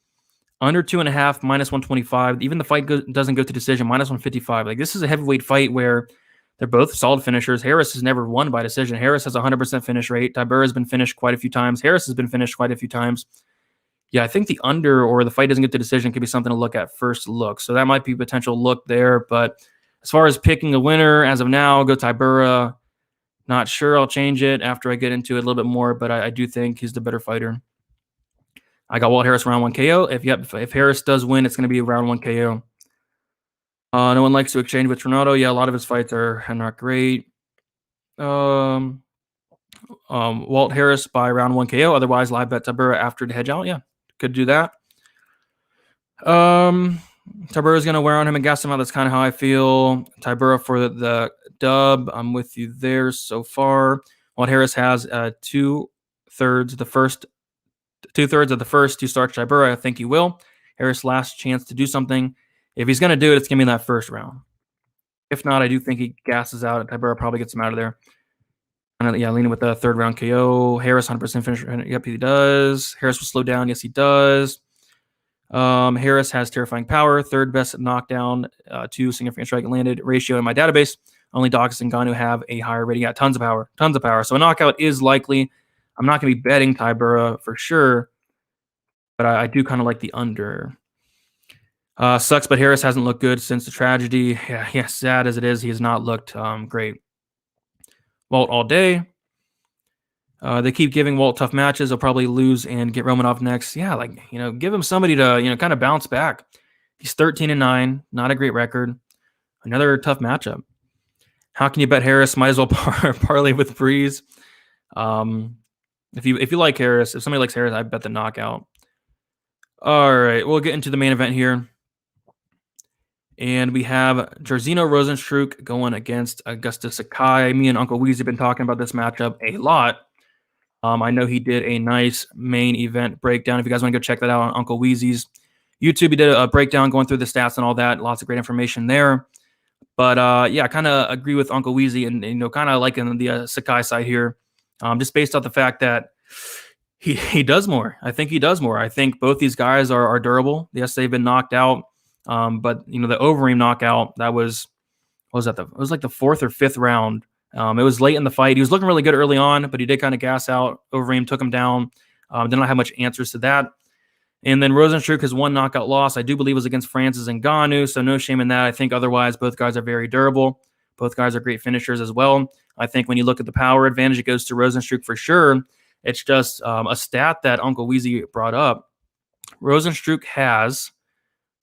Under 2.5, -125. Even the fight doesn't go to decision, -155. Like, this is a heavyweight fight where they're both solid finishers. Harris has never won by decision. Harris has a 100% finish rate. Tybura has been finished quite a few times. Harris has been finished quite a few times. Yeah, I think the under or the fight doesn't get to decision could be something to look at first look. So that might be a potential look there. But as far as picking a winner, as of now, go Tybura. Not sure. I'll change it after I get into it a little bit more, but I do think he's the better fighter. I got Walt Harris round 1 KO. If Harris does win, it's going to be round 1 KO. No one likes to exchange with Tornado. Yeah, a lot of his fights are not great. Walt Harris by round 1 KO. Otherwise, live bet Tybura after the hedge out. Yeah, could do that. Tybura is going to wear on him and gas him out. That's kind of how I feel. Tybura for the dub. I'm with you there so far. Walt Harris has 2/3 of the first to start Tybura. I think he will. Harris' last chance to do something. If he's going to do it, it's going to be in that first round. If not, I do think he gasses out, and Tybura probably gets him out of there. Yeah, leaning with the 3rd round KO. Harris 100% finisher. Yep, he does. Harris will slow down. Yes, he does. Harris has terrifying power. 3rd best knockdown, 2 significant strike landed ratio in my database. Only Dawkins and Ngannou have a higher rating. Got tons of power. So a knockout is likely. I'm not going to be betting Tybura for sure, but I do kind of like the under. Sucks, but Harris hasn't looked good since the tragedy. Yeah, sad as it is, he has not looked great. Walt all day. They keep giving Walt tough matches. He'll probably lose and get Romanov next. Yeah, give him somebody to, kind of bounce back. He's 13-9, not a great record. Another tough matchup. How can you bet Harris? Might as well parlay with Breeze. If you like Harris, if somebody likes Harris, I bet the knockout. All right, we'll get into the main event here. And we have Jairzinho Rozenstruik going against Augusto Sakai. Me and Uncle Weezy have been talking about this matchup a lot. I know he did a nice main event breakdown. If you guys want to go check that out on Uncle Weezy's YouTube, he did a breakdown going through the stats and all that. Lots of great information there. But yeah, I kind of agree with Uncle Weezy and kind of liking the Sakai side here. Just based off the fact that he does more. I think he does more. I think both these guys are durable. Yes, they've been knocked out. But the Overeem knockout, it was like the 4th or 5th round. It was late in the fight. He was looking really good early on, but he did kind of gas out. Overeem took him down. Did not have much answers to that. And then Rozenstruik has 1 knockout loss. I do believe was against Francis Ngannou, so no shame in that. I think otherwise both guys are very durable. Both guys are great finishers as well. I think when you look at the power advantage, it goes to Rozenstruik for sure. It's just a stat that Uncle Weezy brought up. Rosenstruck has,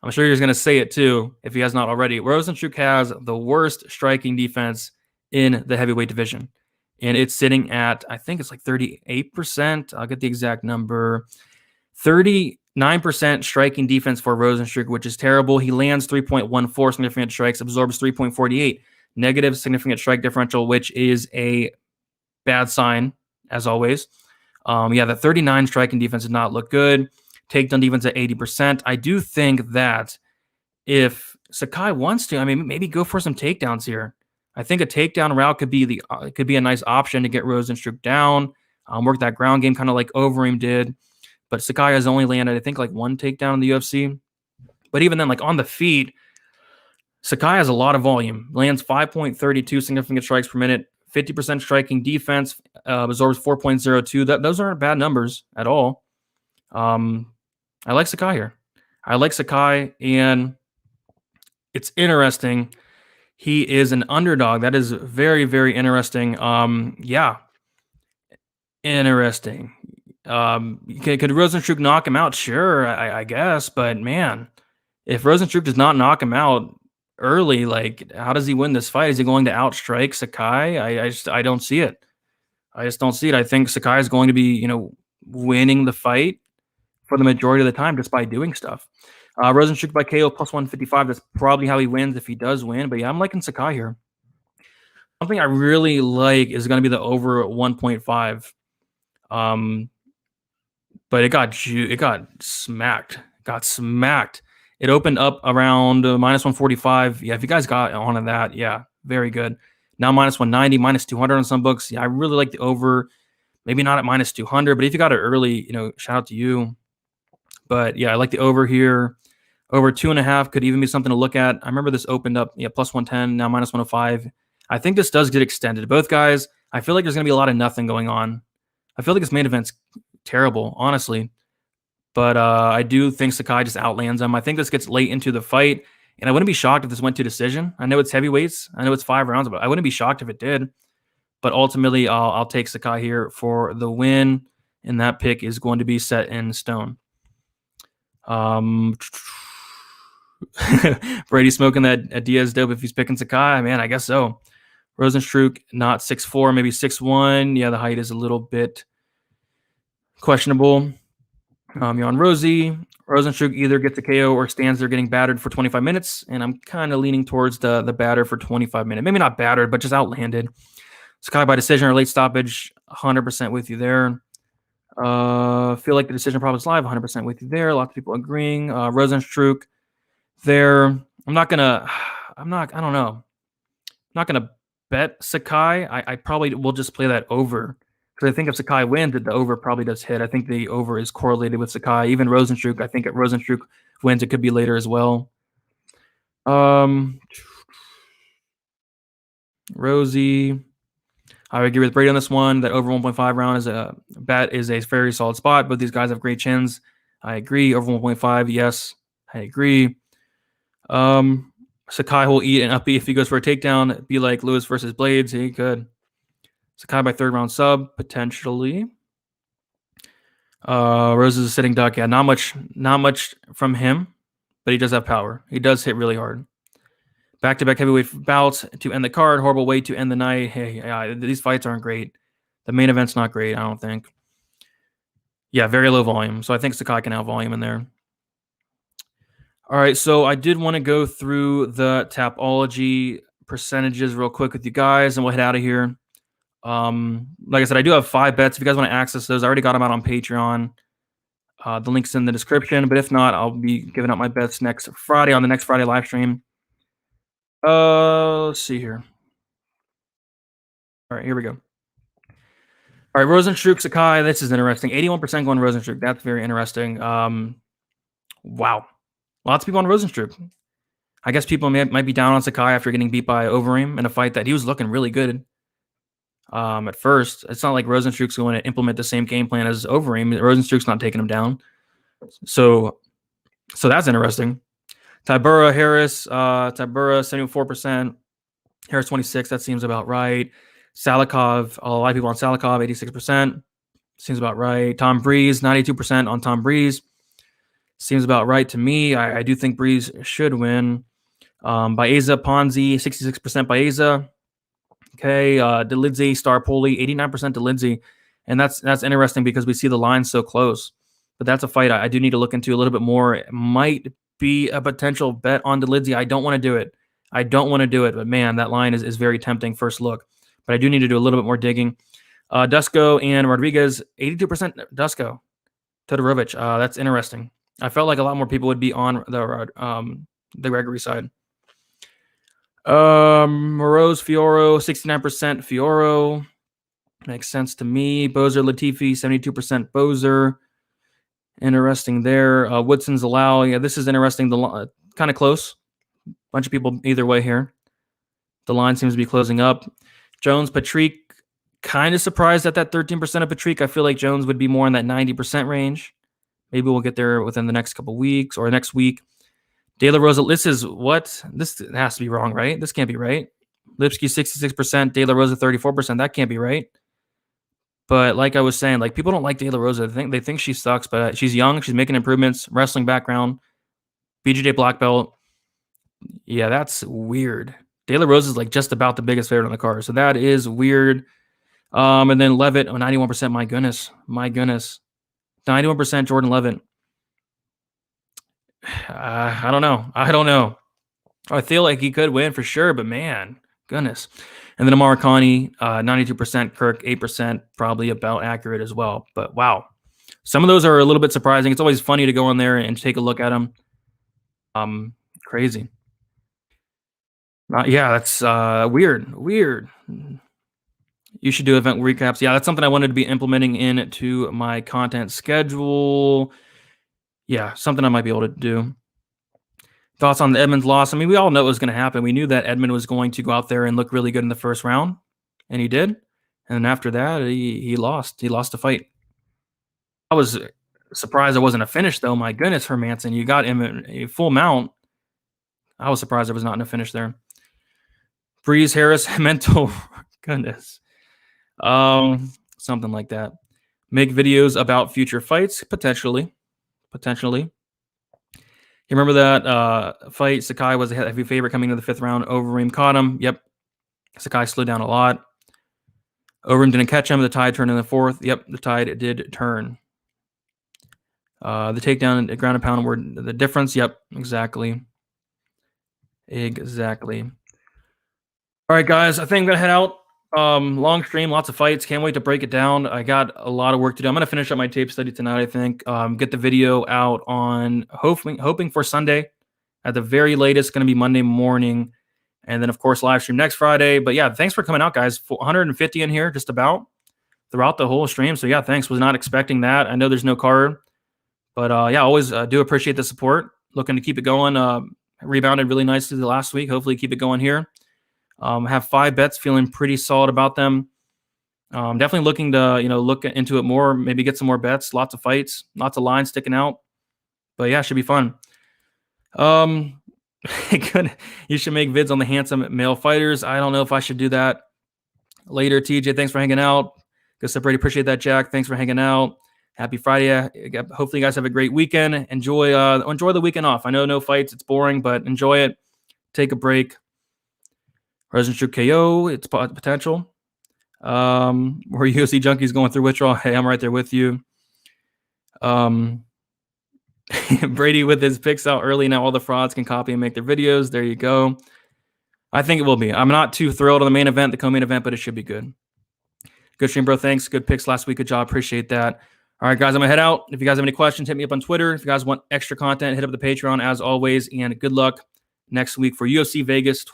I'm sure you're going to say it too, if he has not already, Rosenstruck has the worst striking defense in the heavyweight division. And it's sitting at, I think it's like 38%. I'll get the exact number. 39% striking defense for Rosenstruck, which is terrible. He lands 3.14 significant strikes, absorbs 3.48 negative significant strike differential, which is a bad sign, as always. The 39 striking defense did not look good. Takedown defense at 80%. I do think that if Sakai wants to, maybe go for some takedowns here. I think a takedown route could be a nice option to get Rosenstruck down, work that ground game kind of like Overeem did. But Sakai has only landed, I think, like one takedown in the UFC. But even then, like on the feet, Sakai has a lot of volume. Lands 5.32 significant strikes per minute, 50% striking defense, absorbs 4.02. Those aren't bad numbers at all. I like Sakai here. I like Sakai, and it's interesting. He is an underdog. That is very, very interesting. Interesting. Could Rosenstruck knock him out? Sure, I guess. But man, if Rosenstruck does not knock him out early, like how does he win this fight? Is he going to outstrike Sakai? I don't see it. I just don't see it. I think Sakai is going to be, winning the fight for the majority of the time just by doing stuff. Rosenstruck by KO plus 155. That's probably how he wins if he does win. But yeah, I'm liking Sakai here. Something I really like is going to be the over 1.5. But it got smacked. It opened up around minus 145. Yeah, if you guys got on that, yeah, very good. Now minus 190, minus 200 on some books. Yeah, I really like the over. Maybe not at minus 200, but if you got it early, shout out to you. But yeah, I like the over here. Over 2.5 could even be something to look at. I remember this opened up, plus 110, now minus 105. I think this does get extended. Both guys, I feel like there's going to be a lot of nothing going on. I feel like this main event's terrible, honestly. But I do think Sakai just outlands him. I think this gets late into the fight, and I wouldn't be shocked if this went to decision. I know it's heavyweights. I know it's 5 rounds, but I wouldn't be shocked if it did. But ultimately, I'll take Sakai here for the win, and that pick is going to be set in stone. Brady smoking that Diaz dope if he's picking Sakai. Man, I guess so. Rosenstruck, not 6'4", maybe 6'1". Yeah, the height is a little bit questionable. You're on Rosie. Rosenstruck either gets a KO or stands there getting battered for 25 minutes, and I'm kind of leaning towards the batter for 25 minutes. Maybe not battered, but just outlanded. Sakai by decision or late stoppage, 100% with you there. Feel like the decision probably is live, 100% with you there. Lots of people agreeing. Rosenstruck there. I don't know. I'm not going to bet Sakai. I probably will just play that over. Because I think if Sakai wins, the over probably does hit. I think the over is correlated with Sakai. Even Rosenstruck, I think if Rosenstruck wins, it could be later as well. Rosie. I would agree with Brady on this one. That over 1.5 round is a very solid spot. Both these guys have great chins. I agree. Over 1.5, yes, I agree. Sakai will eat and upbeat if he goes for a takedown. Be like Lewis versus Blades. He could. Sakai by 3rd round sub, potentially. Rose is a sitting duck. Yeah, not much from him, but he does have power. He does hit really hard. Back-to-back heavyweight bouts to end the card. Horrible way to end the night. Hey, these fights aren't great. The main event's not great, I don't think. Yeah, very low volume. So I think Sakai can have volume in there. All right, so I did want to go through the Tapology percentages real quick with you guys, and we'll head out of here. Like I said, I do have 5 bets. If you guys want to access those, I already got them out on Patreon. The link's in the description, but if not, I'll be giving out my bets next Friday on the next Friday live stream. Let's see here. All right, here we go. All right, Rosenstruck, Sakai. This is interesting. 81% going Rosenstruck. That's very interesting. Wow. Lots of people on Rosenstruck. I guess people might be down on Sakai after getting beat by Overeem in a fight that he was looking really good. At first, it's not like Rosenstruck's going to implement the same game plan as Overeem. Rosenstruck's not taking him down. So that's interesting. Tybura, Harris, 74%. Harris, 26%. That seems about right. Salikov, a lot of people on Salikov, 86%. Seems about right. Tom Breeze, 92% on Tom Breeze. Seems about right to me. I do think Breeze should win. Byza, Ponzi, 66% Byza. Okay, Delinque, Star Poli, 89% Delinque. And that's interesting because we see the line so close. But that's a fight I do need to look into a little bit more. It might be a potential bet on Delinque. I don't want to do it. But man, that line is very tempting first look. But I do need to do a little bit more digging. Dresco and Rodriguez, 82% Dresco. Todorovic, that's interesting. I felt like a lot more people would be on the Gregory side. Moroes, Fiora, 69% Fiora. Makes sense to me. Bozer, Latifi, 72% Bozer. Interesting there. Woodson, Salao. Yeah, this is interesting. The kind of close. Bunch of people either way here. The line seems to be closing up. Jones, Patrick. Kind of surprised at that 13% of Patrick. I feel like Jones would be more in that 90% range. Maybe we'll get there within the next couple weeks or next week. De La Rosa, this is what? This has to be wrong, right? This can't be right. Lipsky, 66%. De La Rosa, 34%. That can't be right. But like I was saying, like people don't like De La Rosa. They think she sucks, but she's young. She's making improvements. Wrestling background. BJJ black belt. Yeah, that's weird. De La Rosa is like just about the biggest favorite on the card. So that is weird. And then Levitt, 91%. My goodness. 91% Jordan Levitt. I don't know. I feel like he could win for sure, but man, goodness. And then Amar Khani, 92%, Kirk, 8%, probably about accurate as well. But wow. Some of those are a little bit surprising. It's always funny to go in there and take a look at them. Crazy. Yeah, that's weird. You should do event recaps. Yeah, that's something I wanted to be implementing into my content schedule. Yeah, something I might be able to do. Thoughts on the Edmonds loss? I mean, we all know it was going to happen. We knew that Edmond was going to go out there and look really good in the first round, and he did. And then after that, he lost. He lost the fight. I was surprised it wasn't a finish, though. My goodness, Hermanson, you got him a full mount. I was surprised there was not a finish there. Breeze, Harris, mental. Goodness. Something like that. Make videos about future fights, potentially. You remember that fight? Sakai was a heavy favorite coming into the 5th round. Overeem caught him. Yep. Sakai slowed down a lot. Overeem didn't catch him. The tide turned in the 4th. Yep, the tide did turn. The takedown and ground and pound were the difference. Yep, exactly. All right, guys. I think I'm going to head out. Long stream, lots of fights. Can't wait to break it down. I got a lot of work to do. I'm going to finish up my tape study tonight, I think. Get the video out on hoping for Sunday. At the very latest, going to be Monday morning. And then, of course, live stream next Friday. But yeah, thanks for coming out, guys. 150 in here, just about, throughout the whole stream. So yeah, thanks. Was not expecting that. I know there's no card. But yeah, always do appreciate the support. Looking to keep it going. Rebounded really nicely the last week. Hopefully keep it going here. Have 5 bets, feeling pretty solid about them. Definitely looking to, look into it more, maybe get some more bets, lots of fights, lots of lines sticking out. But yeah, it should be fun. You should make vids on the handsome male fighters. I don't know if I should do that later. TJ, thanks for hanging out. Guess I pretty appreciate that, Jack. Thanks for hanging out. Happy Friday. Hopefully you guys have a great weekend. Enjoy the weekend off. I know no fights, it's boring, but enjoy it. Take a break. Resident True KO, it's potential. Where UFC Junkies going through withdrawal. Hey, I'm right there with you. Brady with his picks out early. Now all the frauds can copy and make their videos. There you go. I think it will be. I'm not too thrilled on the main event, the co-main event, but it should be good. Good stream, bro. Thanks. Good picks last week. Good job. Appreciate that. All right, guys, I'm going to head out. If you guys have any questions, hit me up on Twitter. If you guys want extra content, hit up the Patreon as always. And good luck next week for UFC Vegas